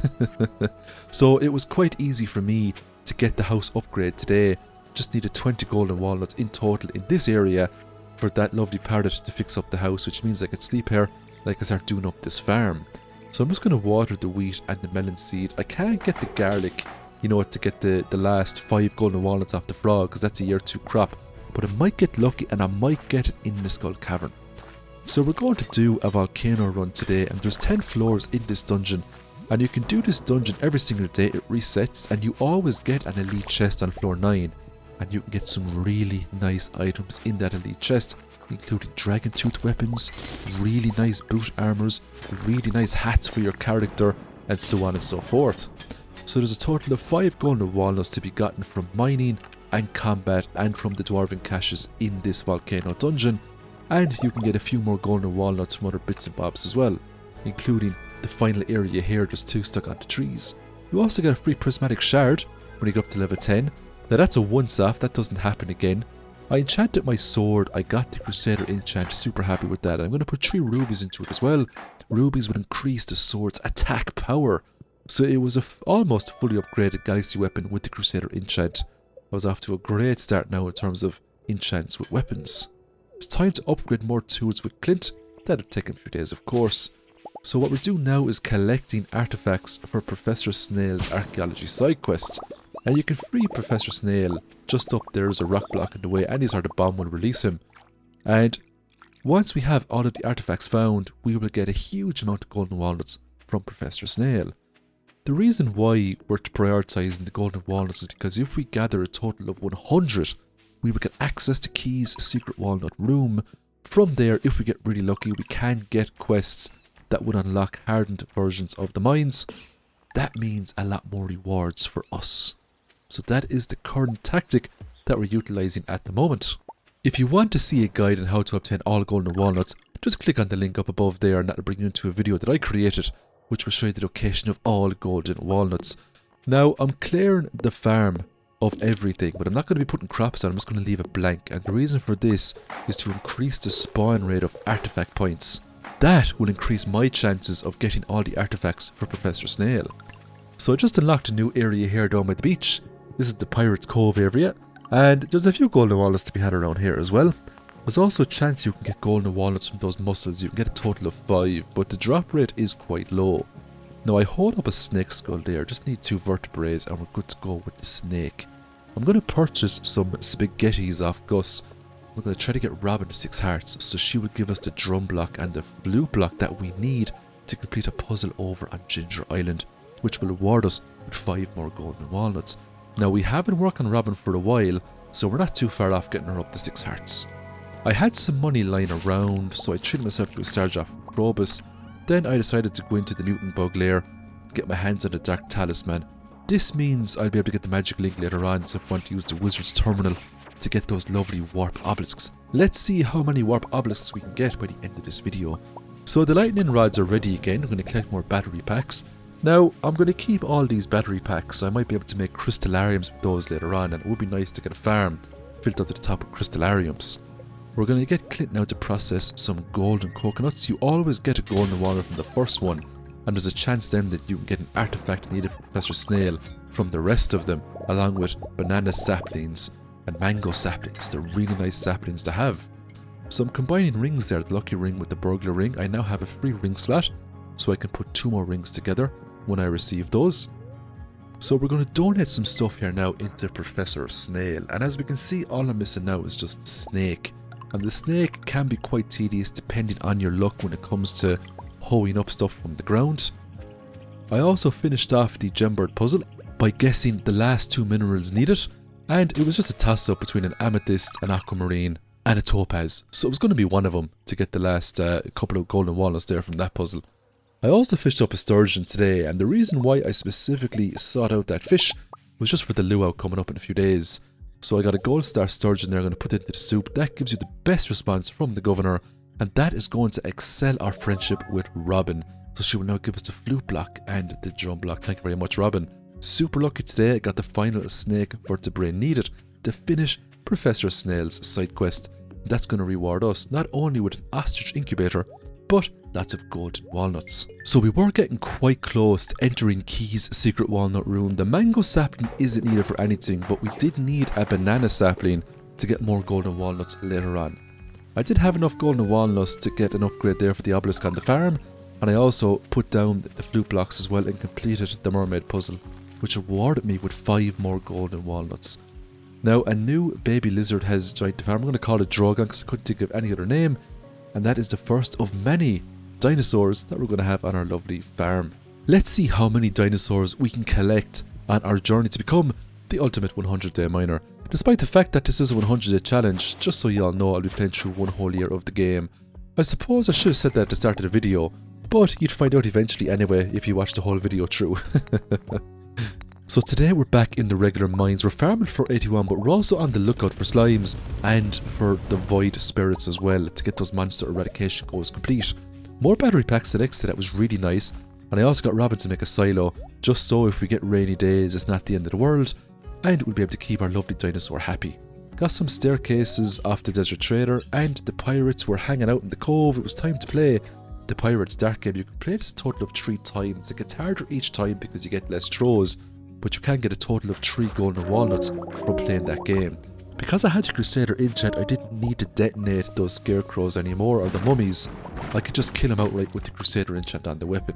So it was quite easy for me to get the house upgrade today. Just needed 20 golden walnuts in total in this area for that lovely parrot to fix up the house, which means I could sleep here like I start doing up this farm. So I'm just going to water the wheat and the melon seed. I can't get the garlic, you know, to get the last 5 golden walnuts off the frog because that's a year 2 crop. But I might get lucky and I might get it in the Skull Cavern. So we're going to do a volcano run today, and there's 10 floors in this dungeon. And you can do this dungeon every single day, it resets, and you always get an elite chest on floor 9. And you can get some really nice items in that elite chest, including dragon tooth weapons, really nice boot armors, really nice hats for your character, and so on and so forth. So there's a total of 5 golden walnuts to be gotten from mining and combat and from the dwarven caches in this volcano dungeon, and you can get a few more golden walnuts from other bits and bobs as well, including the final area here, just 2 stuck onto trees. You also get a free prismatic shard when you get up to level 10. Now that's a once-off, that doesn't happen again. I enchanted my sword, I got the Crusader enchant, super happy with that. I'm going to put 3 rubies into it as well. Rubies would increase the sword's attack power So it was a almost fully upgraded galaxy weapon with the Crusader enchant. I was off to a great start now in terms of enchants with weapons. It's time to upgrade more tools with Clint. That'll take a few days, of course. So what we're doing now is collecting artifacts for Professor Snail's archaeology side quest. And you can free Professor Snail. Just up there is a rock block in the way any sort of bomb will release him. And once we have all of the artifacts found, we will get a huge amount of golden walnuts from Professor Snail. The reason why we're prioritising the golden walnuts is because if we gather a total of 100, we will get access to Key's secret walnut room. From there, if we get really lucky, we can get quests that would unlock hardened versions of the mines. That means a lot more rewards for us. So that is the current tactic that we're utilising at the moment. If you want to see a guide on how to obtain all golden walnuts, just click on the link up above there and that will bring you into a video that I created, which will show you the location of all golden walnuts. Now, I'm clearing the farm of everything, but I'm not going to be putting crops on, I'm just going to leave it blank. And the reason for this is to increase the spawn rate of artifact points. That will increase my chances of getting all the artifacts for Professor Snail. So I just unlocked a new area here down by the beach. This is the Pirates Cove area, and there's a few golden walnuts to be had around here as well. There's also a chance you can get golden walnuts from those mussels. You can get a total of 5, but the drop rate is quite low. Now I hold up a snake skull there, just need 2 vertebrae and we're good to go with the snake. I'm going to purchase some spaghettis off Gus. We're going to try to get Robin to 6 hearts, so she will give us the drum block and the flute block that we need to complete a puzzle over on Ginger Island, which will reward us with 5 more golden walnuts. Now we have been working on Robin for a while, so we're not too far off getting her up to 6 hearts. I had some money lying around, so I treated myself to a Stardew off Probus. Then I decided to go into the Newton Bug lair, get my hands on the Dark Talisman. This means I'll be able to get the magic link later on, so if I want to use the Wizard's Terminal to get those lovely warp obelisks. Let's see how many warp obelisks we can get by the end of this video. So the lightning rods are ready again. I'm going to collect more battery packs. Now, I'm going to keep all these battery packs. I might be able to make crystallariums with those later on, and it would be nice to get a farm filled up to the top with crystallariums. We're going to get Clint now to process some golden coconuts. You always get a golden walnut from the first one, and there's a chance then that you can get an artifact needed for Professor Snail from the rest of them, along with banana saplings and mango saplings. They're really nice saplings to have. So I'm combining rings there, the lucky ring with the burglar ring. I now have a free ring slot, so I can put 2 more rings together when I receive those. So we're going to donate some stuff here now into Professor Snail, and as we can see, all I'm missing now is just the snake. And the snake can be quite tedious depending on your luck when it comes to hoeing up stuff from the ground. I also finished off the Gembird puzzle by guessing the last 2 minerals needed, and it was just a toss up between an amethyst, an aquamarine and a topaz, so it was going to be one of them to get the last couple of golden walnuts there from that puzzle. I also fished up a sturgeon today, and the reason why I specifically sought out that fish was just for the luau coming up in a few days. So I got a gold star sturgeon there, I'm going to put it into the soup. That gives you the best response from the governor, and that is going to excel our friendship with Robin. So she will now give us the flute block and the drum block. Thank you very much, Robin. Super lucky today, I got the final snake vertebrae needed to finish Professor Snail's side quest. That's going to reward us not only with an ostrich incubator, but lots of golden walnuts. So we were getting quite close to entering Key's secret walnut room. The mango sapling isn't needed for anything, but we did need a banana sapling to get more golden walnuts later on. I did have enough golden walnuts to get an upgrade there for the obelisk on the farm, and I also put down the flute blocks as well and completed the mermaid puzzle, which rewarded me with 5 more golden walnuts. Now a new baby lizard has joined the farm. I'm going to call it Drogon because I couldn't think of any other name, and that is the first of many dinosaurs that we're going to have on our lovely farm. Let's see how many dinosaurs we can collect on our journey to become the ultimate 100-day miner. Despite the fact that this is a 100-day challenge, just so you all know, I'll be playing through 1 whole year of the game. I suppose I should have said that at the start of the video, but you'd find out eventually anyway if you watch the whole video through. So today we're back in the regular mines. We're farming for 81, but we're also on the lookout for slimes and for the void spirits as well to get those monster eradication goals complete. More battery packs the next day, that was really nice. And I also got Robin to make a silo, just so if we get rainy days it's not the end of the world, and we'll be able to keep our lovely dinosaur happy. Got some staircases off the Desert Trader, and the pirates were hanging out in the cove. It was time to play. the Pirates Dark game, you can play this a total of 3 times. It gets harder each time because you get less throws, but you can get a total of 3 golden walnuts from playing that game. Because I had the Crusader enchant, I didn't need to detonate those scarecrows anymore, or the mummies. I could just kill them outright with the Crusader enchant on the weapon.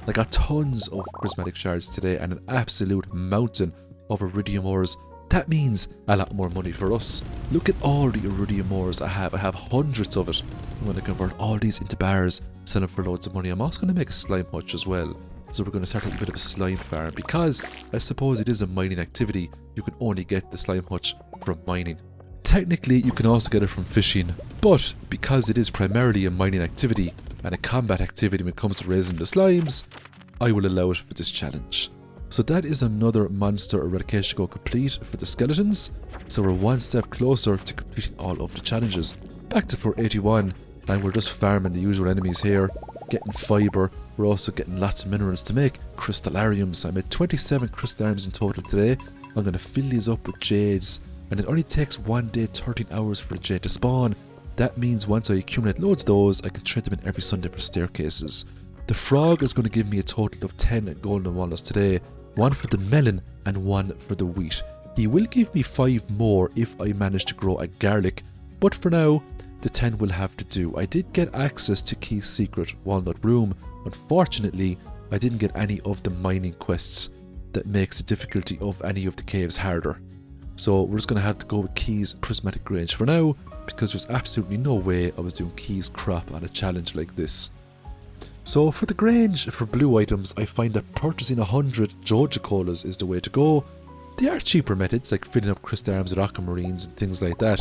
I got tons of prismatic shards today and an absolute mountain of iridium ores. That means a lot more money for us. Look at all the iridium ores I have. I have hundreds of it. I'm going to convert all these into bars, sell them for loads of money. I'm also going to make a slime hutch as well. So we're going to start a bit of a slime farm, because I suppose it is a mining activity. You can only get the slime hutch from mining. Technically you can also get it from fishing, but because it is primarily a mining activity and a combat activity when it comes to raising the slimes, I will allow it for this challenge. So that is another monster eradication goal complete for the skeletons. So we're one step closer to completing all of the challenges. Back to floor 81, and we're just farming the usual enemies here, getting fibre. We're also getting lots of minerals to make crystallariums. I made 27 crystallariums in total today. I'm going to fill these up with jades, and it only takes 1 day 13 hours for the jade to spawn. That means once I accumulate loads of those, I can trade them in every Sunday for staircases. The frog is going to give me a total of 10 golden walnuts today, 1 for the melon and 1 for the wheat. He will give me 5 more if I manage to grow a garlic, but for now the 10 will have to do. I did get access to Key's secret walnut room. Unfortunately, I didn't get any of the mining quests that makes the difficulty of any of the caves harder. So we're just going to have to go with Key's prismatic grange for now, because there's absolutely no way I was doing Key's crop on a challenge like this. So for the grange, for blue items, I find that purchasing 100 Joja Colas is the way to go. There are cheaper methods like filling up crystal arms with aquamarines and things like that.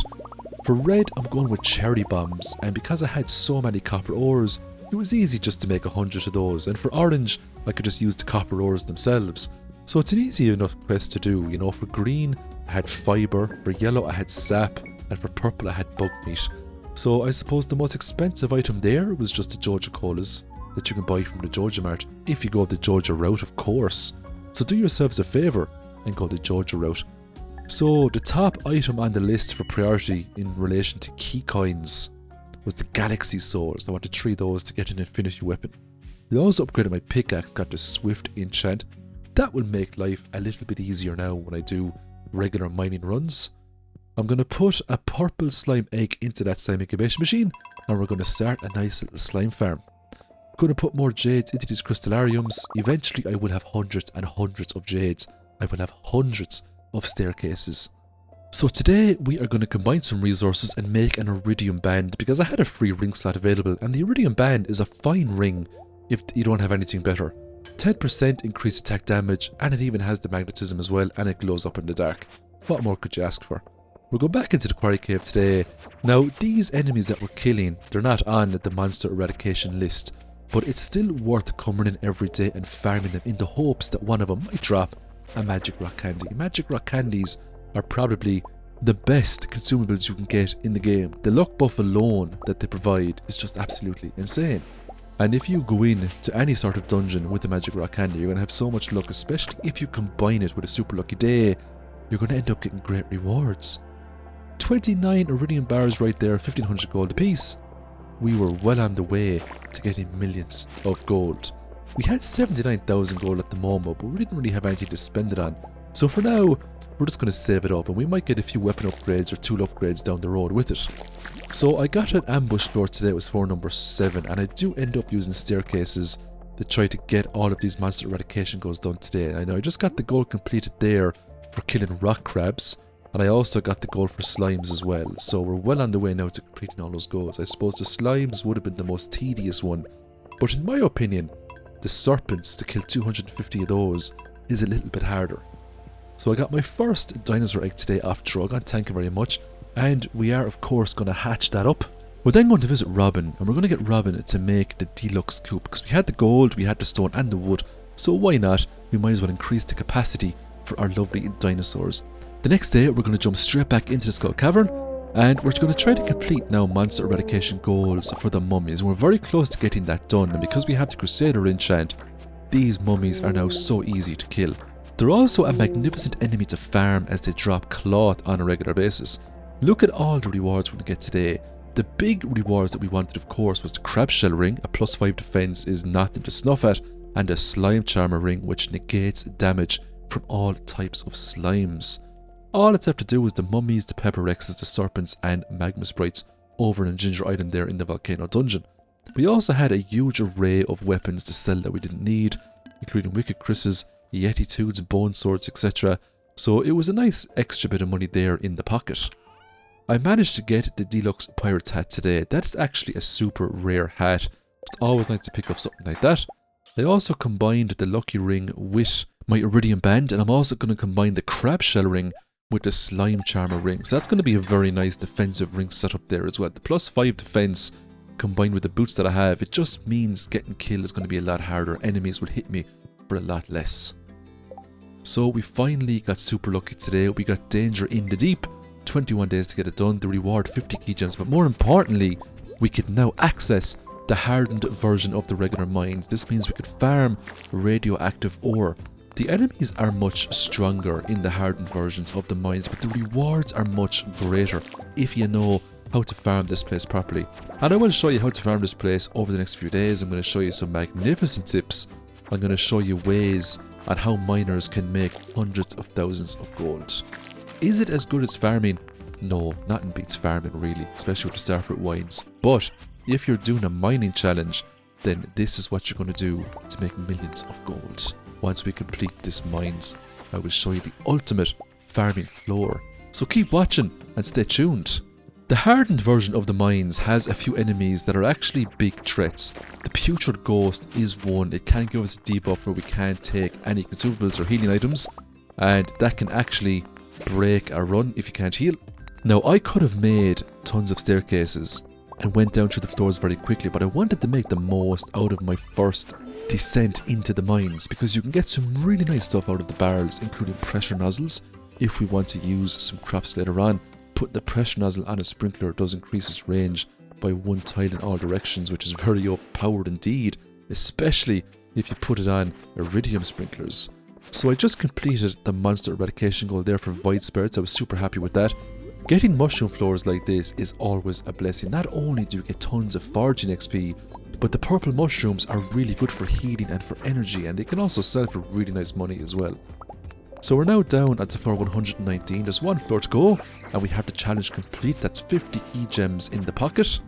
For red, I'm going with cherry bombs, and because I had so many copper ores, it was easy just to make 100 of those. And for orange, I could just use the copper ores themselves. So it's an easy enough quest to do. You know, for green, I had fibre, for yellow I had sap, and for purple I had bug meat. So I suppose the most expensive item there was just the Joja Colas that you can buy from the Joja Mart, if you go the Joja route, of course. So do yourselves a favour and go the Joja route. So the top item on the list for priority in relation to key coins was the Galaxy Souls. I wanted 3 of those to get an infinity weapon. I also upgraded my pickaxe, got the Swift enchant. That will make life a little bit easier now when I do regular mining runs. I'm going to put a purple slime egg into that slime incubation machine, and we're going to start a nice little slime farm. I'm going to put more jades into these crystallariums. Eventually I will have hundreds and hundreds of jades. I will have hundreds of staircases. So today we are going to combine some resources and make an iridium band, because I had a free ring slot available, and the iridium band is a fine ring if you don't have anything better. 10% increased attack damage, and it even has the magnetism as well, and it glows up in the dark. What more could you ask for? We'll go back into the quarry cave today. Now these enemies that we're killing, they're not on the monster eradication list, but it's still worth coming in every day and farming them in the hopes that one of them might drop a magic rock candy. Magic rock candies are probably the best consumables you can get in the game. The luck buff alone that they provide is just absolutely insane. And if you go in to any sort of dungeon with the magic rock candy, you're going to have so much luck, especially if you combine it with a super lucky day. You're going to end up getting great rewards. 29 iridium bars right there, 1500 gold apiece. We were well on the way to getting millions of gold. We had 79,000 gold at the moment, but we didn't really have anything to spend it on. So for now, we're just going to save it up, and we might get a few weapon upgrades or tool upgrades down the road with it. So I got an ambush floor today. It was floor number 7, and I do end up using staircases to try to get all of these monster eradication goals done today. I know I just got the goal completed there for killing rock crabs, and I also got the goal for slimes as well. So we're well on the way now to completing all those goals. I suppose the slimes would have been the most tedious one, but in my opinion, the serpents, to kill 250 of those, is a little bit harder. So I got my first dinosaur egg today off Drogon, thank you very much. And we are of course going to hatch that up. We're then going to visit Robin, and we're going to get Robin to make the deluxe coop, because we had the gold, we had the stone and the wood, so why not? We might as well increase the capacity for our lovely dinosaurs. The next day we're going to jump straight back into the Skull Cavern, and we're going to try to complete now monster eradication goals for the mummies. We're very close to getting that done, and because we have the Crusader enchant, these mummies are now so easy to kill. They're also a magnificent enemy to farm as they drop cloth on a regular basis. Look at all the rewards we're going to get today. The big rewards that we wanted, of course, was the crab shell ring, a +5 defense is nothing to snuff at, and a slime charmer ring which negates damage from all types of slimes. All it's left to do is the mummies, the pepper rexes, the serpents and magma sprites over in Ginger Island there in the volcano dungeon. We also had a huge array of weapons to sell that we didn't need, including wicked krisses, yeti tooths, bone swords, etc. So it was a nice extra bit of money there in the pocket. I managed to get the deluxe pirate hat today. That is actually a super rare hat. It's always nice to pick up something like that. I also combined the lucky ring with my iridium band, and I'm also going to combine the crab shell ring with the slime charmer ring. So that's going to be a very nice defensive ring setup there as well. The +5 defense combined with the boots that I have, it just means getting killed is going to be a lot harder. Enemies will hit me for a lot less. So we finally got super lucky today. We got Danger in the Deep. 21 days to get it done. The reward 50 key gems, but more importantly, we could now access the hardened version of the regular mines. This means we could farm radioactive ore. The enemies are much stronger in the hardened versions of the mines, but the rewards are much greater if you know how to farm this place properly. And I will show you how to farm this place over the next few days. I'm going to show you some magnificent tips. I'm going to show you ways on how miners can make hundreds of thousands of gold. Is it as good as farming? No, nothing beats farming really, especially with the starfruit wines. But if you're doing a mining challenge, then this is what you're going to do to make millions of gold. Once we complete this mines, I will show you the ultimate farming floor. So keep watching and stay tuned. The hardened version of the mines has a few enemies that are actually big threats. The putrid ghost is one. It can give us a debuff where we can't take any consumables or healing items, and that can actually break a run if you can't heal. Now I could have made tons of staircases and went down through the floors very quickly, but I wanted to make the most out of my first descent into the mines, because you can get some really nice stuff out of the barrels, including pressure nozzles. If we want to use some crops later on, putting the pressure nozzle on a sprinkler does increase its range by 1 tile in all directions, which is very overpowered indeed, especially if you put it on iridium sprinklers. So I just completed the monster eradication goal there for void spirits. I was super happy with that. Getting mushroom floors like this is always a blessing. Not only do you get tons of foraging XP, but the purple mushrooms are really good for healing and for energy, and they can also sell for really nice money as well. So we're now down at floor 119. There's 1 floor to go, and we have the challenge complete. That's 50 key gems in the pocket.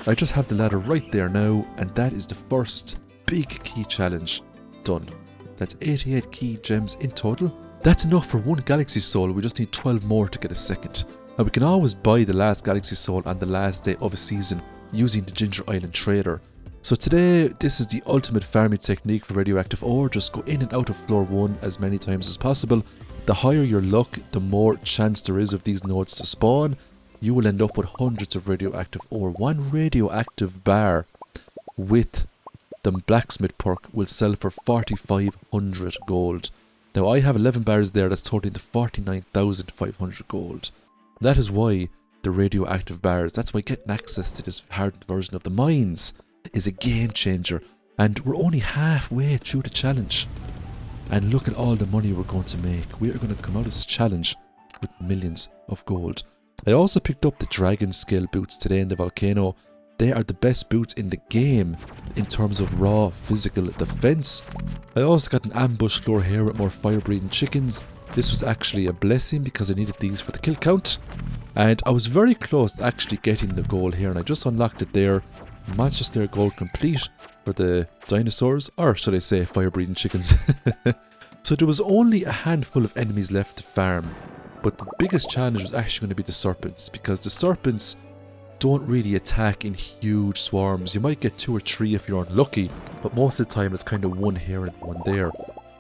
I just have the ladder right there now, and that is the first big key challenge done. That's 88 key gems in total. That's enough for 1 galaxy soul. We just need 12 more to get a second. Now we can always buy the last galaxy soul on the last day of a season using the Ginger Island trader. So today, this is the ultimate farming technique for radioactive ore. Just go in and out of floor 1 as many times as possible. The higher your luck, the more chance there is of these nodes to spawn. You will end up with hundreds of radioactive ore. 1 radioactive bar with the blacksmith perk will sell for 4,500 gold. Now I have 11 bars there, that's totaling to 49,500 gold. That is why the radioactive bars, that's why getting access to this hardened version of the mines is a game changer. And we're only halfway through the challenge. And look at all the money we're going to make. We are going to come out of this challenge with millions of gold. I also picked up the dragon scale boots today in the volcano. They are the best boots in the game in terms of raw physical defense. I also got an ambush floor here with more fire breathing chickens. This was actually a blessing because I needed these for the kill count. And I was very close to actually getting the goal here, and I just unlocked it there. Monster Slayer goal complete for the dinosaurs, or should I say fire breathing chickens. So there was only a handful of enemies left to farm. But the biggest challenge was actually going to be the serpents, because the serpents don't really attack in huge swarms. You might get 2 or 3 if you're unlucky, but most of the time it's kind of 1 here and 1 there.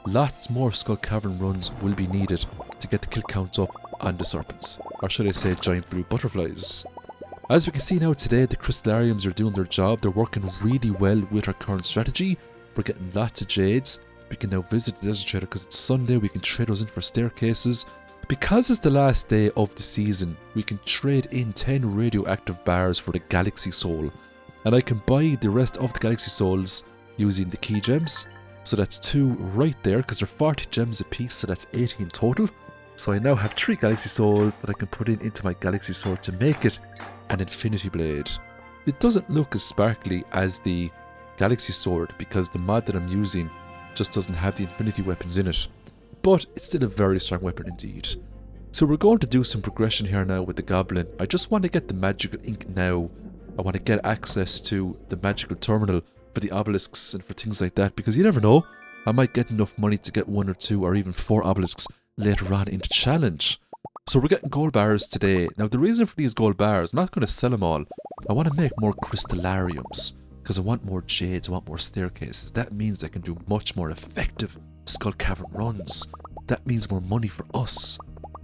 Lots more Skull Cavern runs will be needed to get the kill counts up on the serpents, or should I say giant blue butterflies. As we can see now today, the crystallariums are doing their job. They're working really well with our current strategy. We're getting lots of jades. We can now visit the desert trader because it's Sunday. We can trade those in for staircases. Because it's the last day of the season, we can trade in 10 radioactive bars for the galaxy soul. And I can buy the rest of the galaxy souls using the key gems. So that's 2 right there, because they're 40 gems a piece, so that's 80 in total. So I now have 3 galaxy souls that I can put into my galaxy sword to make it an infinity blade. It doesn't look as sparkly as the galaxy sword because the mod that I'm using just doesn't have the infinity weapons in it. But it's still a very strong weapon indeed. So we're going to do some progression here now with the goblin. I just want to get the magical ink now. I want to get access to the magical terminal for the obelisks and for things like that, because you never know, I might get enough money to get 1 or 2 or even 4 obelisks later on in the challenge. So we're getting gold bars today. Now the reason for these gold bars, I'm not going to sell them all. I want to make more crystallariums because I want more jades, I want more staircases. That means I can do much more effective skull cavern runs. That means more money for us.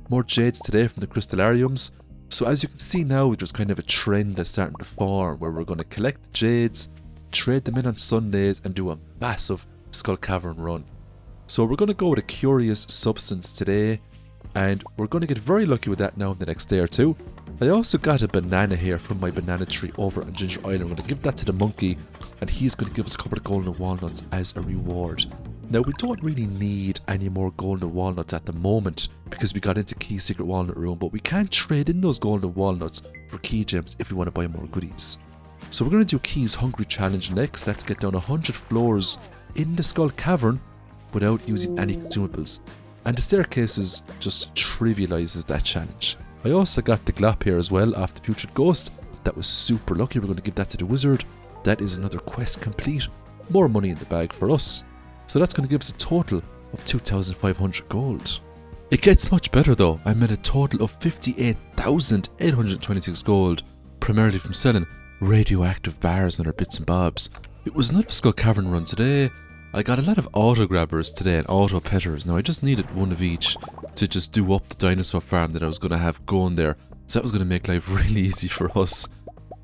More jades today from the crystallariums. So as you can see now, there's kind of a trend that's starting to form where we're going to collect the jades, trade them in on Sundays and do a massive skull cavern run. So we're going to go with a curious substance today, and we're going to get very lucky with that now in the next day or two. I also got a banana here from my banana tree over on Ginger Island. I'm going to give that to the monkey, and he's going to give us a couple of golden walnuts as a reward. Now we don't really need any more golden walnuts at the moment because we got into Key Secret Walnut Room, but we can trade in those golden walnuts for key gems if we want to buy more goodies. So we're going to do Key's Hungry Challenge next. Let's get down 100 floors in the Skull Cavern without using any consumables. And the staircases just trivializes that challenge. I also got the glop here as well off the Putrid Ghost. That was super lucky. We're going to give that to the wizard. That is another quest complete. More money in the bag for us. So that's going to give us a total of 2,500 gold. It gets much better though. I'm at a total of 58,826 gold, primarily from selling radioactive bars and other bits and bobs. It was another Skull Cavern run today. I got a lot of auto grabbers today and auto petters. Now I just needed one of each to just do up the dinosaur farm that I was going to have going there. So that was going to make life really easy for us.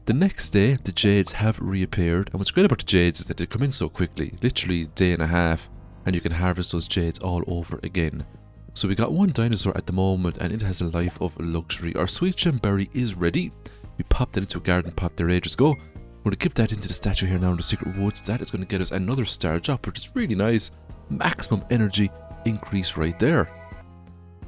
The next day, the jades have reappeared, and what's great about the jades is that they come in so quickly, literally a day and a half, and you can harvest those jades all over again. So we got one dinosaur at the moment, and it has a life of luxury. Our sweet gem berry is ready. We popped that into a garden pot there ages ago. We're going to give that into the statue here now in the Secret Woods. That is going to get us another star drop, which is really nice. Maximum energy increase right there.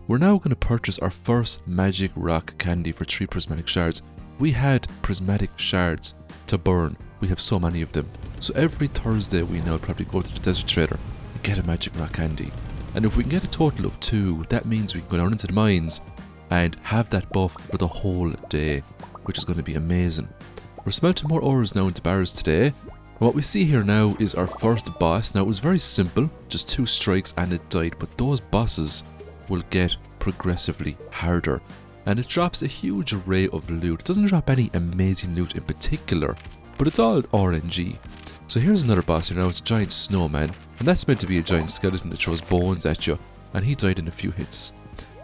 We're now going to purchase our first magic rock candy for 3 prismatic shards. We had prismatic shards to burn. We have so many of them. So every Thursday we now probably go to the desert trader and get a magic rock candy. And if we can get a total of 2, that means we can go down into the mines and have that buff for the whole day, which is going to be amazing. We're smelting more ores now into bars today. What we see here now is our first boss. Now it was very simple, just 2 strikes and it died, but those bosses will get progressively harder. And it drops a huge array of loot. It doesn't drop any amazing loot in particular, but it's all RNG. So here's another boss here now. It's a giant snowman, and that's meant to be a giant skeleton that throws bones at you, and he died in a few hits.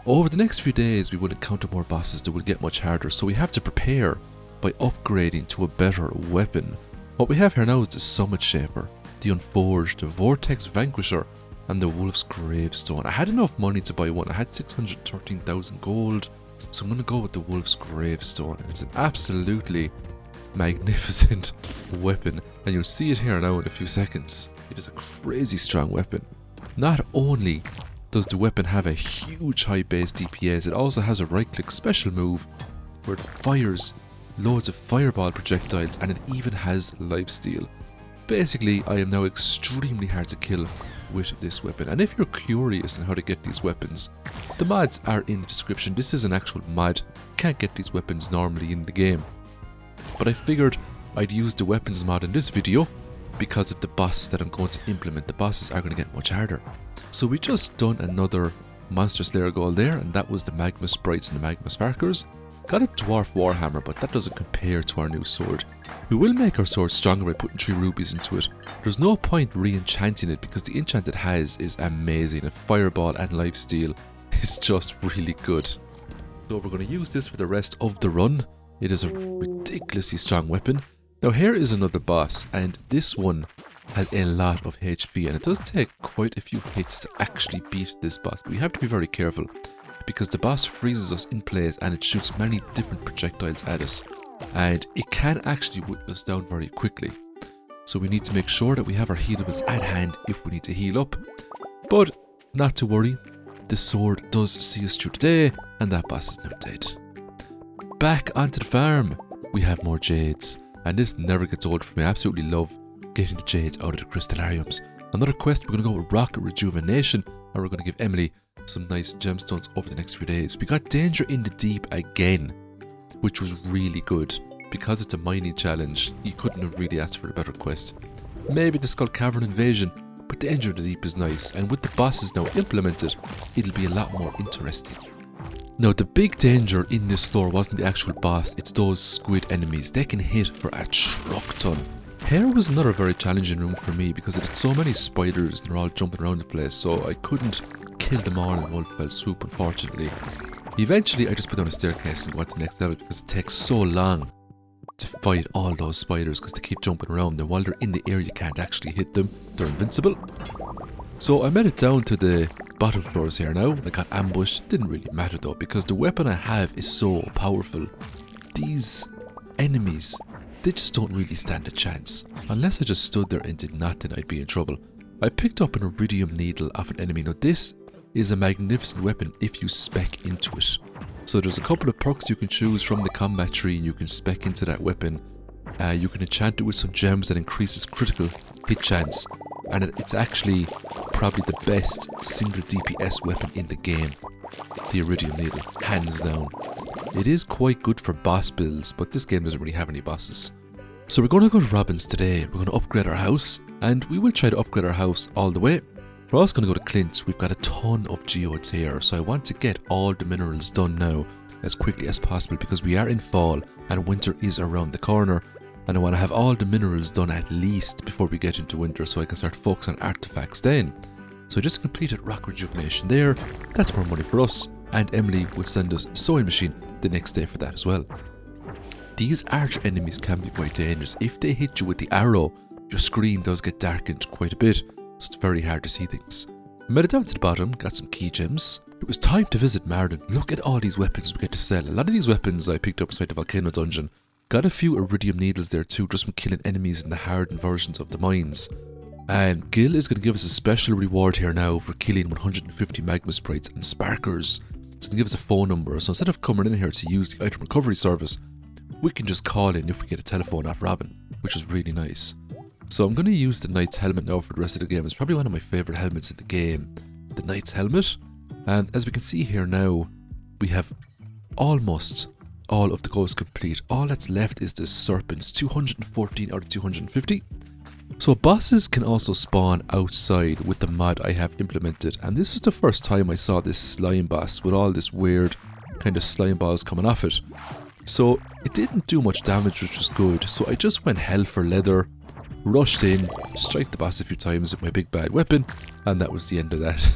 Over the next few days we will encounter more bosses that will get much harder, so we have to prepare by upgrading to a better weapon. What we have here now is the Summit Shaper, the Unforged, the Vortex Vanquisher, and the Wolf's Gravestone. I had enough money to buy one. I had 613,000 gold. So I'm going to go with the Wolf's Gravestone. It's an absolutely magnificent weapon, and you'll see it here now in a few seconds. It is a crazy strong weapon. Not only does the weapon have a huge high base DPS, it also has a right click special move where it fires loads of fireball projectiles, and it even has lifesteal. Basically, I am now extremely hard to kill with this weapon. And if you're curious on how to get these weapons, the mods are in the description. This is an actual mod. You can't get these weapons normally in the game. But I figured I'd use the weapons mod in this video because of the boss that I'm going to implement. The bosses are going to get much harder. So we just done another Monster Slayer goal there, and that was the Magma Sprites and the Magma Sparkers. Got a Dwarf Warhammer, but that doesn't compare to our new sword. We will make our sword stronger by putting 3 rubies into it. There's no point re-enchanting it because the enchant it has is amazing, and Fireball and Lifesteal is just really good. So we're going to use this for the rest of the run. It is a ridiculously strong weapon. Now here is another boss, and this one has a lot of HP, and it does take quite a few hits to actually beat this boss, but we have to be very careful because the boss freezes us in place and it shoots many different projectiles at us, and it can actually whip us down very quickly. So we need to make sure that we have our healables at hand if we need to heal up. But not to worry, the sword does see us through today, and that boss is now dead. Back onto the farm. we have more jades. And this never gets old for me. I absolutely love getting the jades out of the crystallariums. Another quest, we're going to go with rocket rejuvenation, and we're going to give Emily some nice gemstones over the next few days. We got danger in the deep again, which was really good. Because it's a mining challenge, you couldn't have really asked for a better quest. Maybe the Skull Cavern invasion, but danger in the deep is nice, and with the bosses now implemented, it'll be a lot more interesting. Now, the big danger in this floor wasn't the actual boss, it's those squid enemies. They can hit for a truck ton. Here was another very challenging room for me because it had so many spiders and they're all jumping around the place, so I couldn't kill them all in one fell swoop, unfortunately. Eventually, I just put down a staircase and got to the next level because it takes so long to fight all those spiders because they keep jumping around, and while they're in the air you can't actually hit them, they're invincible. So I made it down to the bottom floors here now. I got ambushed, didn't really matter though because the weapon I have is so powerful. These enemies, they just don't really stand a chance. Unless I just stood there and did nothing, I'd be in trouble. I picked up an iridium needle off an enemy. Now this is a magnificent weapon if you spec into it. So there's a couple of perks you can choose from the combat tree and you can spec into that weapon. You can enchant it with some gems that increases critical hit chance. And it's actually probably the best single DPS weapon in the game. The iridium needle, hands down. It is quite good for boss builds, but this game doesn't really have any bosses. So we're going to go to Robin's today. We're going to upgrade our house, and we will try to upgrade our house all the way. We're also going to go to Clint's. We've got a ton of geodes here, so I want to get all the minerals done now as quickly as possible because we are in fall and winter is around the corner. And I want to have all the minerals done at least before we get into winter so I can start focusing on artifacts then. So I just completed rock rejuvenation there. That's more money for us. And Emily will send us a sewing machine the next day for that as well. These archer enemies can be quite dangerous. If they hit you with the arrow, your screen does get darkened quite a bit. So it's very hard to see things. I made it down to the bottom, got some key gems. It was time to visit Marden. Look at all these weapons we get to sell. A lot of these weapons I picked up inside the volcano dungeon. Got a few iridium needles there too, just from killing enemies in the hardened versions of the mines. And Gil is going to give us a special reward here now for killing 150 magma sprites and sparkers. So he'll give us a phone number, so instead of coming in here to use the item recovery service, we can just call in if we get a telephone off Robin, which is really nice. So I'm going to use the Knight's helmet now for the rest of the game. It's probably one of my favourite helmets in the game, the Knight's helmet. And as we can see here now, we have almost all of the goals complete. All that's left is the serpents, 214 out of 250. So bosses can also spawn outside with the mod I have implemented, and this was the first time I saw this slime boss with all this weird kind of slime balls coming off it. So it didn't do much damage, which was good, so I just went hell for leather, rushed in, striked the boss a few times with my big bad weapon, and that was the end of that.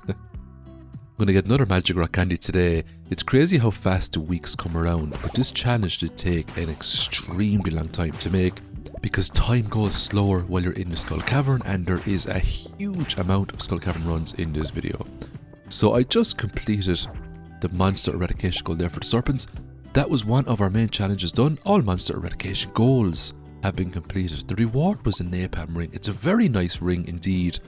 I'm gonna get another magic rock candy today. It's crazy how fast the weeks come around, but this challenge did take an extremely long time to make because time goes slower while you're in the Skull Cavern, and there is a huge amount of Skull Cavern runs in this video. So I just completed the monster eradication goal there for the serpents. That was one of our main challenges done. All monster eradication goals have been completed. The reward was a napalm ring. It's a very nice ring indeed.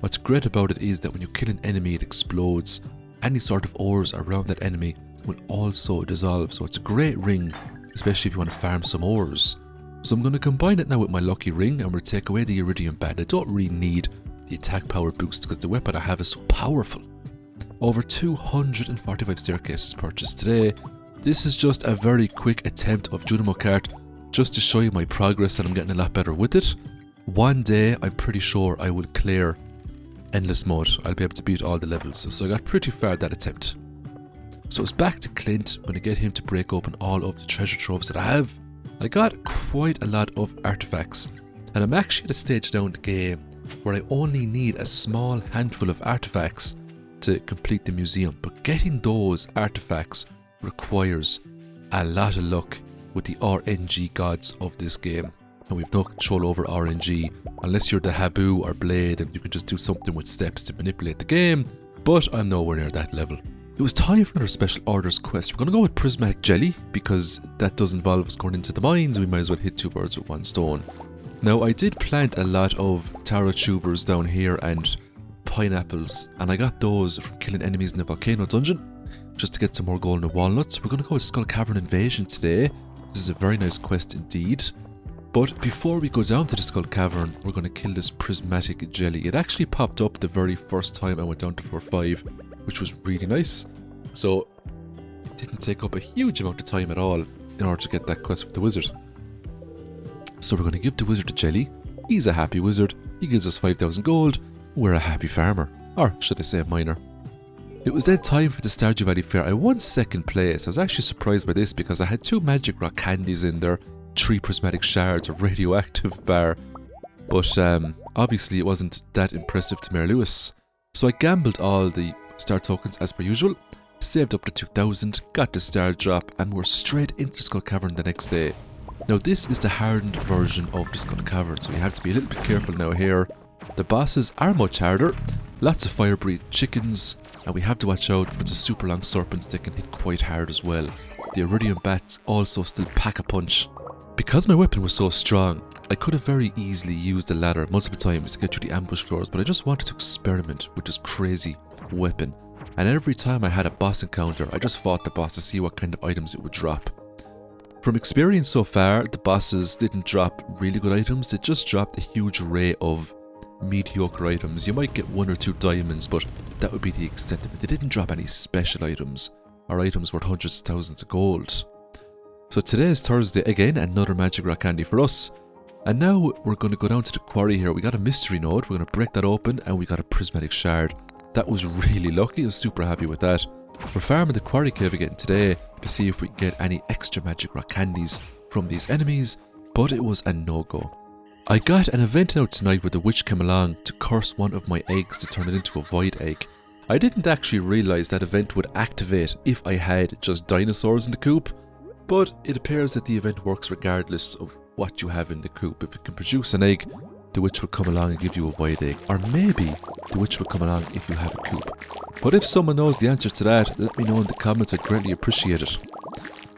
What's great about it is that when you kill an enemy it explodes. Any sort of ores around that enemy will also dissolve, so it's a great ring, especially if you want to farm some ores. So I'm going to combine it now with my lucky ring, and we'll take away the iridium band. I don't really need the attack power boost because the weapon I have is so powerful. Over 245 staircases purchased today. This is just a very quick attempt of Junimo Kart, just to show you my progress, and I'm getting a lot better with it. One day I'm pretty sure I will clear endless mode. I'll be able to beat all the levels, so I got pretty far that attempt. So it's back to Clint. I'm going to get him to break open all of the treasure troves that I have. I got quite a lot of artifacts, and I'm actually at a stage now in the game where I only need a small handful of artifacts to complete the museum, but getting those artifacts requires a lot of luck with the RNG gods of this game. And we've no control over RNG unless you're the Habu or Blade and you can just do something with steps to manipulate the game, but I'm nowhere near that level. It was time for another special orders quest. We're going to go with prismatic jelly because that does involve us going into the mines. We might as well hit two birds with one stone. Now I did plant a lot of taro tubers down here and pineapples, and I got those from killing enemies in the volcano dungeon just to get some more golden walnuts. We're going to go with Skull Cavern invasion today. This is a very nice quest indeed. But before we go down to the Skull Cavern, we're going to kill this prismatic jelly. It actually popped up the very first time I went down to 4-5, which was really nice. So it didn't take up a huge amount of time at all in order to get that quest with the wizard. So we're going to give the wizard a jelly. He's a happy wizard. He gives us 5,000 gold. We're a happy farmer. Or should I say a miner. It was then time for the Stardew Valley Fair. I won 2nd place. I was actually surprised by this because I had 2 magic rock candies in there, 3 prismatic shards, a radioactive bar. But obviously it wasn't that impressive to Mayor Lewis. So I gambled all the star tokens as per usual, saved up to 2,000, got the star drop, and we're straight into the Skull Cavern the next day. Now this is the hardened version of the Skull Cavern, so you have to be a little bit careful now here. The bosses are much harder, lots of fire-breathing chickens, and we have to watch out for the super long serpents that can hit quite hard as well. The iridium bats also still pack a punch. Because my weapon was so strong, I could have very easily used the ladder multiple times to get through the ambush floors, but I just wanted to experiment with this crazy weapon. And every time I had a boss encounter, I just fought the boss to see what kind of items it would drop. From experience so far, the bosses didn't drop really good items, they just dropped a huge array of mediocre items. You might get 1 or 2 diamonds, but that would be the extent of it. They didn't drop any special items, or items worth hundreds of thousands of gold. So today is Thursday, again another magic rock candy for us. And now we're going to go down to the quarry here. We got a mystery node, we're going to break that open, and we got a prismatic shard. That was really lucky, I was super happy with that. We're farming the quarry cave again today to see if we can get any extra magic rock candies from these enemies, but it was a no-go. I got an event out tonight where the witch came along to curse one of my eggs to turn it into a void egg. I didn't actually realise that event would activate if I had just dinosaurs in the coop, but it appears that the event works regardless of what you have in the coop. If it can produce an egg, the witch will come along and give you a void egg, or maybe the witch will come along if you have a coop. But if someone knows the answer to that, let me know in the comments, I'd greatly appreciate it.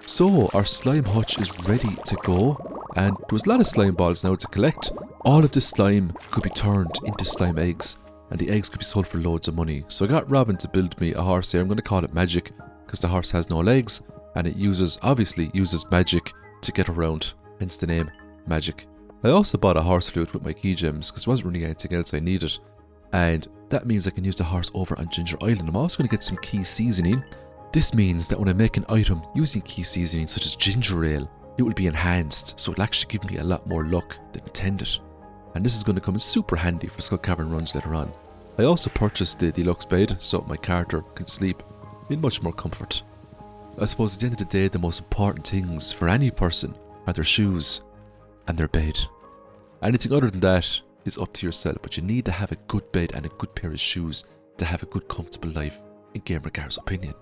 So our slime hutch is ready to go, and there was a lot of slime balls now to collect. All of this slime could be turned into slime eggs, and the eggs could be sold for loads of money. So I got Robin to build me a horse here. I'm going to call it Magic, because the horse has no legs, and it obviously uses magic to get around, hence the name Magic. I also bought a horse flute with my key gems because there wasn't really anything else I needed, and that means I can use the horse over on Ginger Island. I'm also going to get some key seasoning. This means that when I make an item using key seasoning such as ginger ale, it will be enhanced, so it'll actually give me a lot more luck than intended. And this is going to come in super handy for Skull Cavern runs later on. I also purchased the deluxe bed so my character can sleep in much more comfort. I suppose at the end of the day, the most important things for any person are their shoes and their bed. Anything other than that is up to yourself, but you need to have a good bed and a good pair of shoes to have a good comfortable life, in GamerGar's opinion.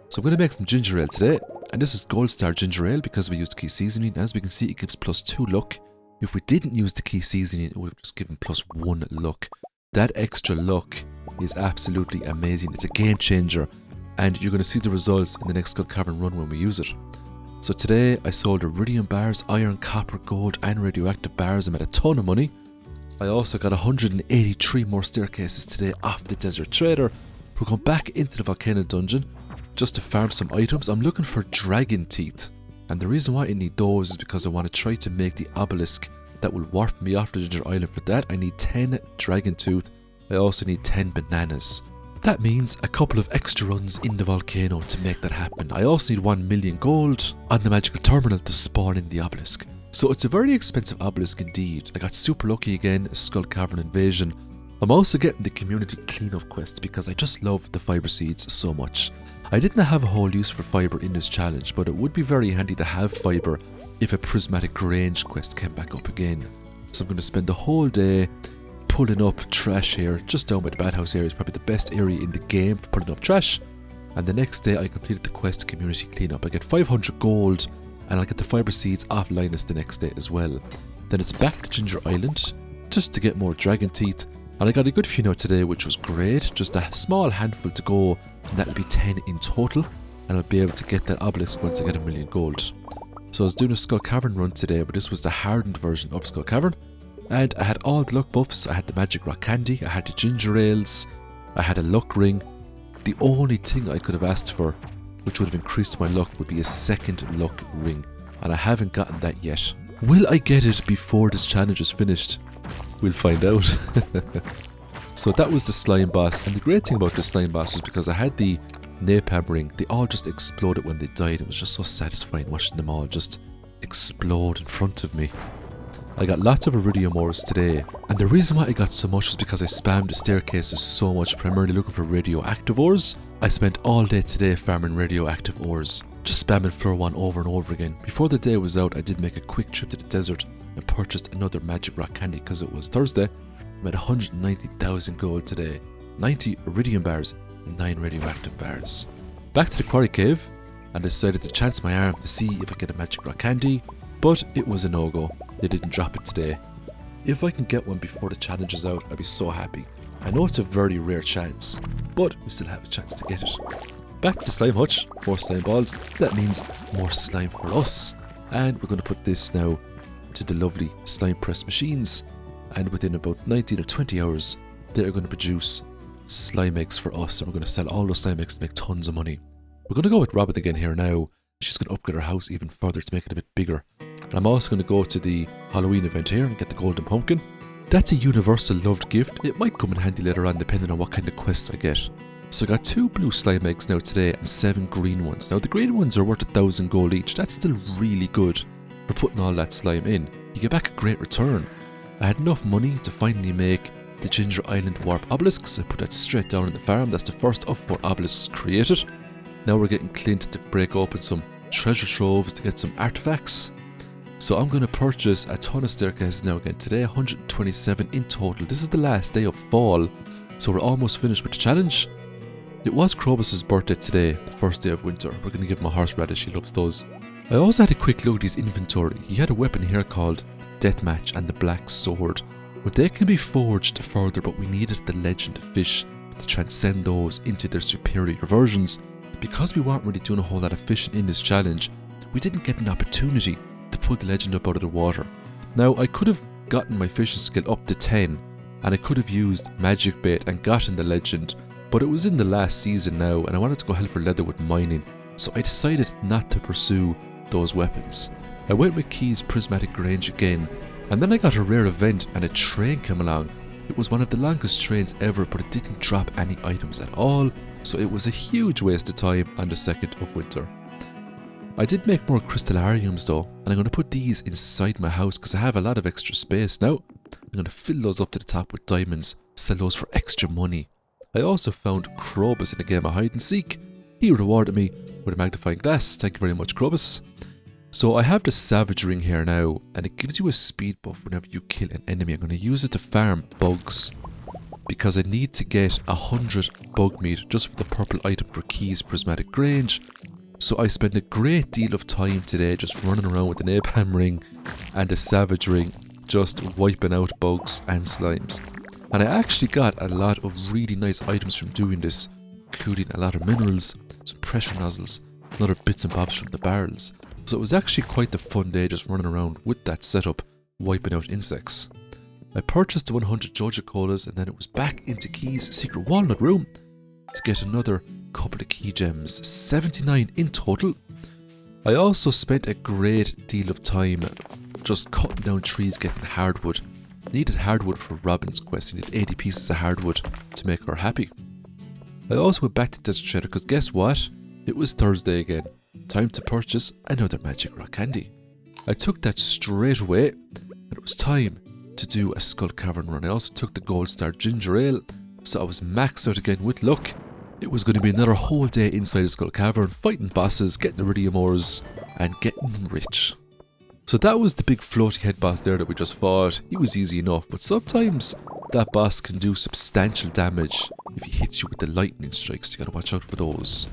So I'm going to make some ginger ale today, and this is gold star ginger ale because we used key seasoning. As we can see, it gives +2 luck. If we didn't use the key seasoning, it would have just given +1 luck. That extra luck is absolutely amazing. It's a game changer, and you're going to see the results in the next Skull Cavern run when we use it. So today I sold iridium bars, iron, copper, gold and radioactive bars. I made a ton of money. I also got 183 more staircases today off the desert trader. We're going back into the volcano dungeon just to farm some items. I'm looking for dragon teeth, and the reason why I need those is because I want to try to make the obelisk that will warp me off the Ginger Island. For that I need 10 dragon tooth. I also need 10 bananas. That means a couple of extra runs in the volcano to make that happen. I also need 1 million gold on the magical terminal to spawn in the obelisk. So it's a very expensive obelisk indeed. I got super lucky again, Skull Cavern invasion. I'm also getting the community cleanup quest because I just love the fiber seeds so much. I didn't have a whole use for fiber in this challenge, but it would be very handy to have fiber if a prismatic Grange quest came back up again. So I'm going to spend the whole day pulling up trash here, just down by the bathhouse area. Is probably the best area in the game for pulling up trash. And the next day I completed the quest community cleanup. I get 500 gold and I'll get the fiber seeds off Linus the next day as well. Then it's back to Ginger Island just to get more dragon teeth, and I got a good few now today, which was great. Just a small handful to go, and that'll be 10 in total, and I'll be able to get that obelisk once I get 1 million gold. So I was doing a Skull Cavern run today, but this was the hardened version of Skull Cavern. And I had all the luck buffs. I had the magic rock candy, I had the ginger ales, I had a luck ring. The only thing I could have asked for, which would have increased my luck, would be a second luck ring. and I haven't gotten that yet. Will I get it before this challenge is finished? We'll find out. So that was the slime boss, and the great thing about the slime boss was because I had the napalm ring, they all just exploded when they died. It was just so satisfying watching them all just explode in front of me. I got lots of iridium ores today, and the reason why I got so much is because I spammed the staircases so much, primarily looking for radioactive ores. I spent all day today farming radioactive ores, just spamming floor 1 over and over again. Before the day was out, I did make a quick trip to the desert and purchased another magic rock candy because it was Thursday. I'm at 190,000 gold today, 90 iridium bars and 9 radioactive bars. Back to the quarry cave, and decided to chance my arm to see if I get a magic rock candy, but it was a no-go. They didn't drop it today. If I can get one before the challenge is out, I'd be so happy. I know it's a very rare chance, but we still have a chance to get it. Back to the slime hutch, more slime balls. That means more slime for us. And we're going to put this now to the lovely slime press machines. And within about 19 or 20 hours, they're going to produce slime eggs for us. And we're going to sell all those slime eggs to make tons of money. We're going to go with Robin again here now. She's going to upgrade her house even further to make it a bit bigger. And I'm also going to go to the Halloween event here and get the golden pumpkin. That's a universal loved gift. It might come in handy later on depending on what kind of quests I get. So I got 2 blue slime eggs now today and 7 green ones. Now the green ones are worth 1,000 gold each. That's still really good for putting all that slime in. You get back a great return. I had enough money to finally make the Ginger Island Warp Obelisks. I put that straight down in the farm. That's the first of 4 obelisks created. Now we're getting Clint to break open some treasure troves to get some artifacts. So I'm going to purchase a ton of staircases now again today, 127 in total. This is the last day of fall, so we're almost finished with the challenge. It was Krobus's birthday today, the first day of winter. We're going to give him a horseradish, he loves those. I also had a quick look at his inventory. He had a weapon here called Deathmatch and the Black Sword. But they can be forged further, but we needed the legend fish to transcend those into their superior versions. Because we weren't really doing a whole lot of fishing in this challenge, we didn't get an opportunity to pull the legend up out of the water. Now I could have gotten my fishing skill up to 10 and I could have used magic bait and gotten the legend, but it was in the last season now and I wanted to go hell for leather with mining, so I decided not to pursue those weapons. I went with Key's Prismatic Grange again, and then I got a rare event and a train came along. It was one of the longest trains ever, but it didn't drop any items at all, so it was a huge waste of time on the 2nd of winter. I did make more crystallariums though, and I'm going to put these inside my house because I have a lot of extra space now. I'm going to fill those up to the top with diamonds, sell those for extra money. I also found Krobus in a game of hide and seek. He rewarded me with a magnifying glass. Thank you very much, Krobus. So I have the Savage Ring here now, and it gives you a speed buff whenever you kill an enemy. I'm going to use it to farm bugs, because I need to get 100 bug meat just for the purple item for Key's Prismatic Grange. So I spent a great deal of time today just running around with the napalm ring and the Savage Ring, just wiping out bugs and slimes. And I actually got a lot of really nice items from doing this, including a lot of minerals, some pressure nozzles, and other bits and bobs from the barrels. So it was actually quite the fun day just running around with that setup, wiping out insects. I purchased the 100 Joja Colas and then it was back into Key's secret walnut room to get another couple of key gems, 79 in total. I also spent a great deal of time just cutting down trees, getting hardwood. Needed hardwood for Robin's quest. I needed 80 pieces of hardwood to make her happy. I also went back to Desert Shadow because guess what? It was Thursday again. Time to purchase another magic rock candy. I took that straight away and it was time to do a Skull Cavern run. I also took the Gold Star Ginger Ale, so I was maxed out again with luck. It was going to be another whole day inside the Skull Cavern, fighting bosses, getting iridium ores, and getting rich. So that was the big floaty head boss there that we just fought. He was easy enough, but sometimes that boss can do substantial damage if he hits you with the lightning strikes. You gotta watch out for those.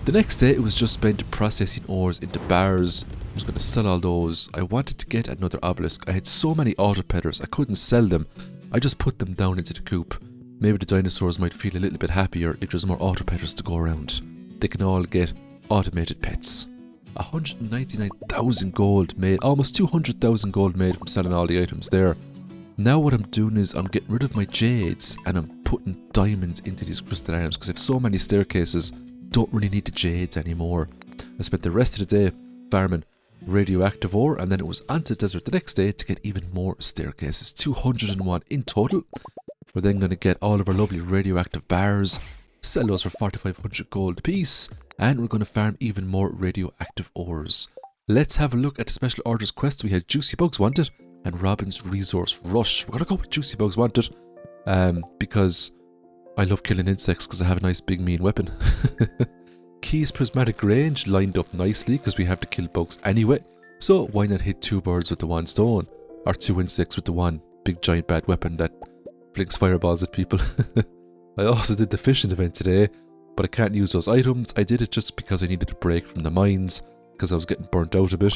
The next day it was just spent processing ores into bars. I was going to sell all those. I wanted to get another obelisk. I had so many autopedders I couldn't sell them. I just put them down into the coop. Maybe the dinosaurs might feel a little bit happier if there's more autopedders to go around. They can all get automated pets. 199,000 gold made, almost 200,000 gold made from selling all the items there. Now what I'm doing is I'm getting rid of my jades and I'm putting diamonds into these crystallariums because I have so many staircases, don't really need the jades anymore. I spent the rest of the day farming radioactive ore, and then it on to the desert the next day to get even more staircases. 201 in total. We're then going to get all of our lovely radioactive bars, sell those for 4,500 gold apiece, and we're going to farm even more radioactive ores. Let's have a look at the special orders quest. We had Juicy Bugs Wanted and Robin's Resource Rush. We're going to go with Juicy Bugs Wanted because I love killing insects because I have a nice big mean weapon. Keys Prismatic Range lined up nicely because we have to kill bugs anyway. So why not hit 2 birds with the 1 stone? Or 2 insects with the 1 big giant bad weapon that flings fireballs at people. I also did the fishing event today, but I can't use those items. I did it just because I needed a break from the mines because I was getting burnt out a bit.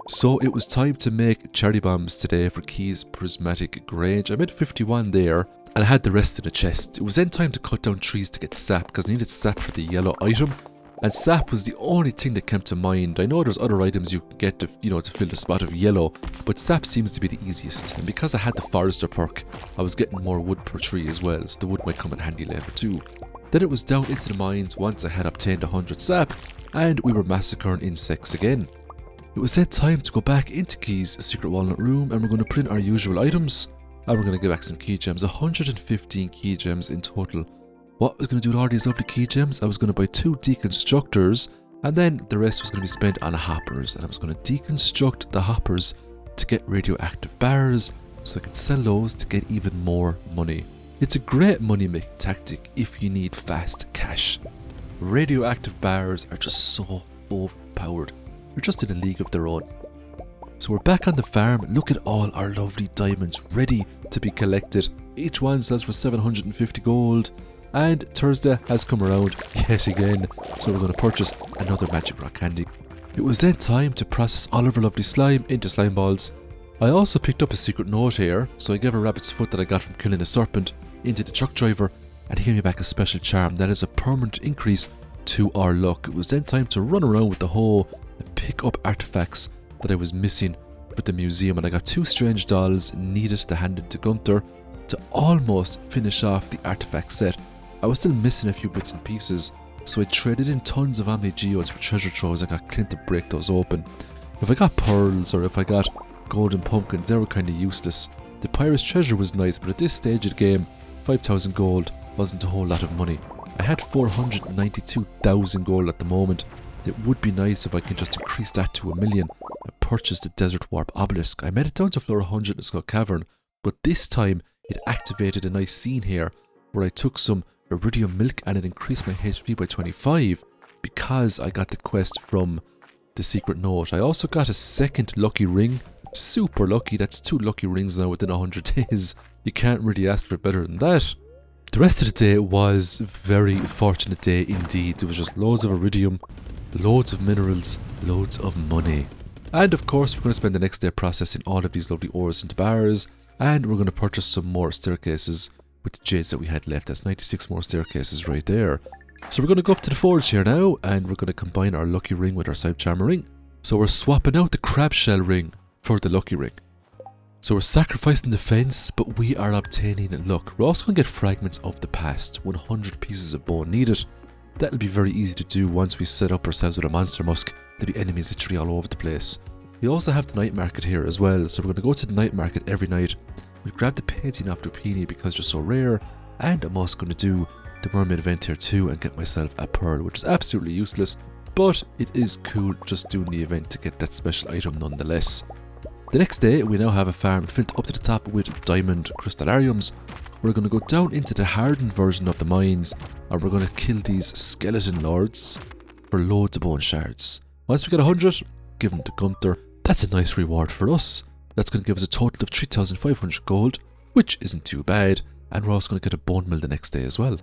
So it was time to make cherry bombs today for Keys Prismatic Range. I made 51 there, and I had the rest in a chest. It was then time to cut down trees to get sap because I needed sap for the yellow item. And sap was the only thing that came to mind. I know there's other items you can get to, to fill the spot of yellow, but sap seems to be the easiest. And because I had the forester perk, I was getting more wood per tree as well, so the wood might come in handy later too. Then it was down into the mines once I had obtained 100 sap, and we were massacring insects again. It was then time to go back into Keys' secret walnut room, and we're going to print our usual items, and we're going to get back some key gems. 115 key gems in total. What I was going to do with all these lovely key gems, I was going to buy 2 deconstructors, and then the rest was going to be spent on hoppers, and I was going to deconstruct the hoppers to get radioactive bars, so I could sell those to get even more money. It's a great money making tactic if you need fast cash. Radioactive bars are just so overpowered. They're just in a league of their own. So we're back on the farm. Look at all our lovely diamonds ready to be collected. Each one sells for 750 gold. And Thursday has come around yet again, so we're going to purchase another magic rock candy. It was then time to process all of our lovely slime into slime balls. I also picked up a secret note here, so I gave a rabbit's foot that I got from killing a serpent into the truck driver, and he gave me back a special charm that is a permanent increase to our luck. It was then time to run around with the hoe and pick up artifacts that I was missing with the museum, and I got 2 strange dolls needed to hand it to Gunther to almost finish off the artifact set. I was still missing a few bits and pieces, so I traded in tons of Omni Geodes for treasure troves. I got Clint to break those open. If I got pearls or if I got golden pumpkins, they were kind of useless. The pirate's treasure was nice, but at this stage of the game, 5,000 gold wasn't a whole lot of money. I had 492,000 gold at the moment. It would be nice if I could just increase that to 1 million and purchase the Desert Warp Obelisk. I made it down to floor 100 in Skull Cavern, but this time it activated a nice scene here where I took some iridium milk and it increased my HP by 25 because I got the quest from the secret note. I also got a second lucky ring. Super lucky. That's 2 lucky rings now within 100 days. You can't really ask for better than that. The rest of the day was a very fortunate day indeed. There was just loads of iridium, loads of minerals, loads of money. And of course we're going to spend the next day processing all of these lovely ores into bars, and we're going to purchase some more staircases with the jades that we had left. That's 96 more staircases right there. So we're going to go up to the forge here now, and we're going to combine our lucky ring with our side charmer ring. So we're swapping out the crab shell ring for the lucky ring. So we're sacrificing defense, but we are obtaining luck. We're also going to get fragments of the past. 100 pieces of bone needed. That'll be very easy to do once we set up ourselves with a monster musk. There'll be enemies literally all over the place. We also have the night market here as well, so we're going to go to the night market every night. We grab the painting off Dupini because they're so rare, and I'm also going to do the mermaid event here too and get myself a pearl, which is absolutely useless, but it is cool just doing the event to get that special item nonetheless. The next day we now have a farm filled up to the top with diamond crystallariums. We're going to go down into the hardened version of the mines, and we're going to kill these skeleton lords for loads of bone shards. Once we get 100, give them to Gunther. That's a nice reward for us. That's going to give us a total of 3,500 gold, which isn't too bad, and we're also going to get a bone mill the next day as well.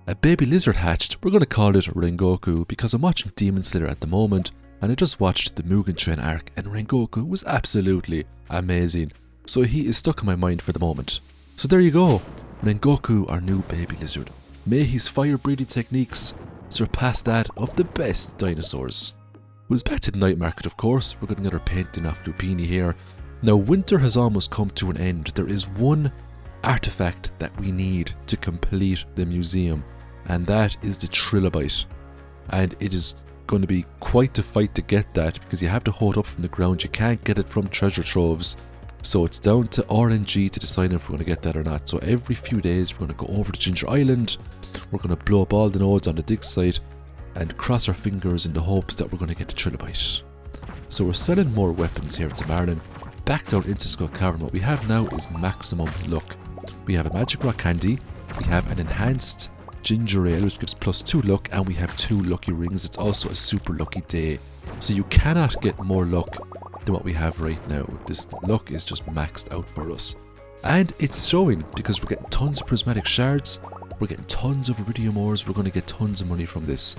A baby lizard hatched. We're going to call it Rengoku because I'm watching Demon Slayer at the moment, and I just watched the Mugen Train arc, and Rengoku was absolutely amazing, so he is stuck in my mind for the moment. So there you go, Rengoku, our new baby lizard. May his fire breathing techniques surpass that of the best dinosaurs. It was back to the night market, of course. We're going to get our painting off Lupini here. Now winter has almost come to an end. There is one artifact that we need to complete the museum, and that is the trilobite. And it is going to be quite a fight to get that because you have to hold up from the ground. You can't get it from treasure troves. So it's down to RNG to decide if we're going to get that or not. So every few days we're going to go over to Ginger Island. We're going to blow up all the nodes on the dig site and cross our fingers in the hopes that we're going to get the Trilobite. So we're selling more weapons here to Marlin. Back down into Skull Cavern, what we have now is maximum luck. We have a magic rock candy, we have an enhanced ginger ale which gives +2 luck, and we have 2 lucky rings. It's also a super lucky day. So you cannot get more luck than what we have right now. This luck is just maxed out for us. And it's showing because we're getting tons of prismatic shards, we're getting tons of iridium ores, we're going to get tons of money from this.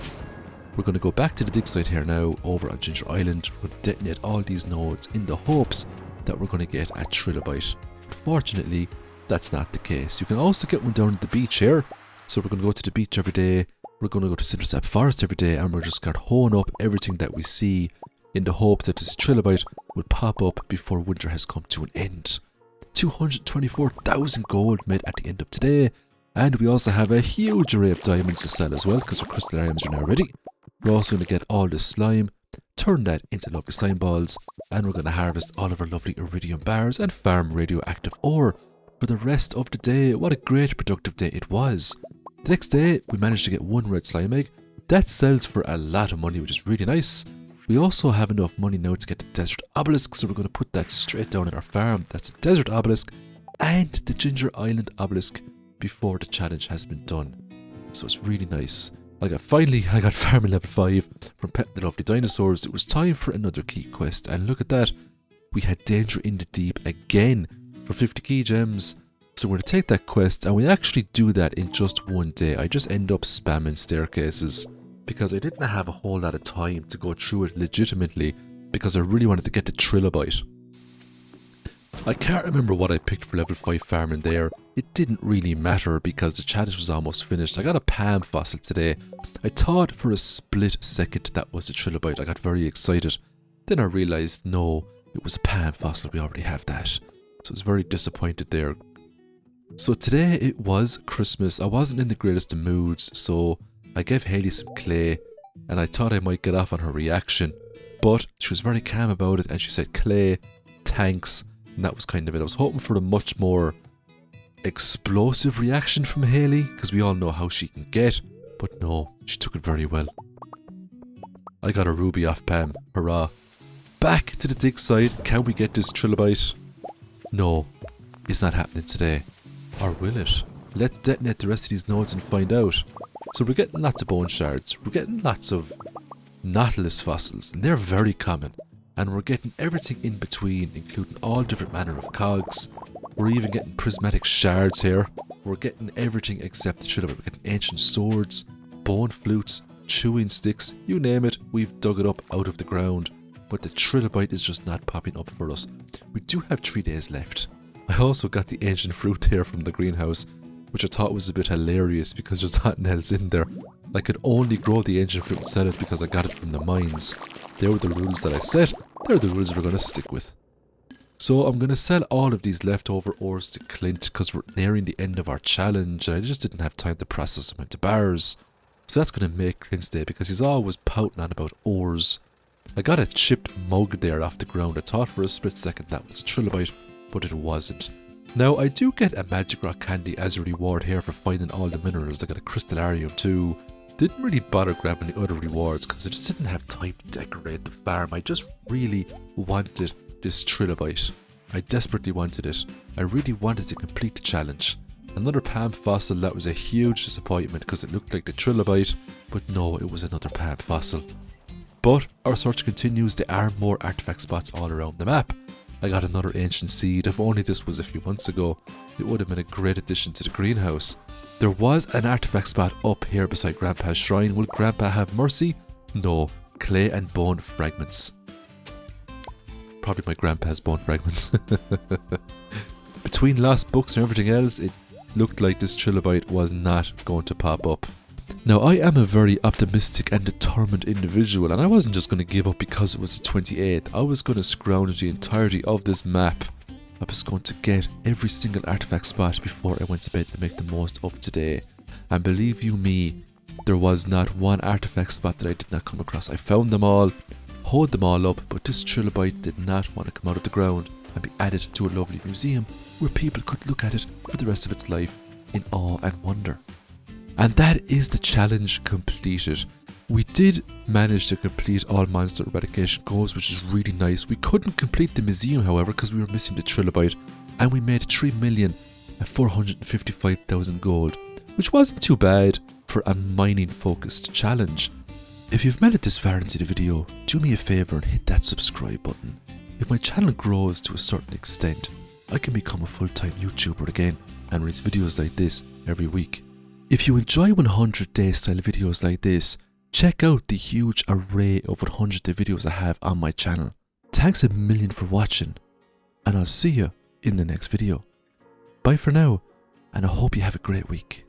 We're going to go back to the dig site here now over on Ginger Island. We're going to detonate all these nodes in the hopes that we're going to get a Trilobite. Fortunately, that's not the case. You can also get one down at the beach here. So we're going to go to the beach every day. We're going to go to Citrusap Forest every day, and we're just going to hone up everything that we see in the hopes that this Trilobite will pop up before winter has come to an end. 224,000 gold made at the end of today. And we also have a huge array of diamonds to sell as well because our crystallariums are now ready. We're also going to get all this slime, turn that into lovely slime balls, and we're going to harvest all of our lovely iridium bars and farm radioactive ore for the rest of the day. What a great productive day it was. The next day, we managed to get 1 red slime egg. That sells for a lot of money, which is really nice. We also have enough money now to get the desert obelisk, so we're going to put that straight down in our farm. That's a desert obelisk and the Ginger Island obelisk before the challenge has been done. So it's really nice. Finally, I got farming level 5 from petting the lovely dinosaurs. It was time for another key quest, and look at that. We had danger in the deep again for 50 key gems. So we're going to take that quest, and we actually do that in just one day. I just end up spamming staircases because I didn't have a whole lot of time to go through it legitimately because I really wanted to get the Trilobite. I can't remember what I picked for level 5 farming there. It didn't really matter because the challenge was almost finished. I got a Palm fossil today. I thought for a split second that was a Trilobite. I got very excited. Then I realised no, it was a Palm fossil. We already have that. So I was very disappointed there. So today it was Christmas. I wasn't in the greatest of moods, so I gave Hayley some clay and I thought I might get off on her reaction. But she was very calm about it and she said clay, thanks. And that was kind of it. I was hoping for a much more explosive reaction from Hayley, because we all know how she can get. But no, she took it very well. I got a ruby off Pam. Hurrah. Back to the dig site. Can we get this Trilobite? No, it's not happening today. Or will it? Let's detonate the rest of these nodes and find out. So we're getting lots of bone shards. We're getting lots of Nautilus fossils. And they're very common. And we're getting everything in between, including all different manner of cogs. We're even getting prismatic shards here. We're getting everything except the Trilobite. We're getting ancient swords, bone flutes, chewing sticks, you name it, we've dug it up out of the ground. But the Trilobite is just not popping up for us. We do have 3 days left. I also got the ancient fruit there from the greenhouse, which I thought was a bit hilarious because there's nothing else in there. I could only grow the ancient fruit and sell it because I got it from the mines. They were the rules that I set. They're the rules we're going to stick with. So I'm going to sell all of these leftover ores to Clint because we're nearing the end of our challenge and I just didn't have time to process them into bars. So that's going to make Clint's day because he's always pouting on about ores. I got a chipped mug there off the ground. I thought for a split second that was a Trilobite, but it wasn't. Now I do get a magic rock candy as a reward here for finding all the minerals. I got a crystallarium too. Didn't really bother grabbing the other rewards because I just didn't have time to decorate the farm. I just really wanted this Trilobite. I desperately wanted it. I really wanted to complete the challenge. Another Palm fossil, that was a huge disappointment because it looked like the Trilobite, but no, it was another Palm fossil. But our search continues. There are more artifact spots all around the map. I got another ancient seed. If only this was a few months ago, it would have been a great addition to the greenhouse. There was an artifact spot up here beside Grandpa's shrine. Will Grandpa have mercy? No. Clay and bone fragments. Probably my grandpa's bone fragments. Between lost books and everything else, it looked like this Trilobite was not going to pop up. Now, I am a very optimistic and determined individual, and I wasn't just going to give up because it was the 28th. I was going to scrounge the entirety of this map. I was going to get every single artifact spot before I went to bed to make the most of today. And believe you me, there was not one artifact spot that I did not come across. I found them all, hoed them all up, but this trilobite did not want to come out of the ground and be added to a lovely museum where people could look at it for the rest of its life in awe and wonder. And that is the challenge completed. We did manage to complete all monster eradication goals, which is really nice. We couldn't complete the museum, however, because we were missing the trilobite, and we made 3,455,000 gold, which wasn't too bad for a mining focused challenge. If you've made it this far into the video, do me a favour and hit that subscribe button. If my channel grows to a certain extent, I can become a full-time YouTuber again and release videos like this every week. If you enjoy 100-day style videos like this, check out the huge array of 100-day videos I have on my channel. Thanks a million for watching, and I'll see you in the next video. Bye for now, and I hope you have a great week.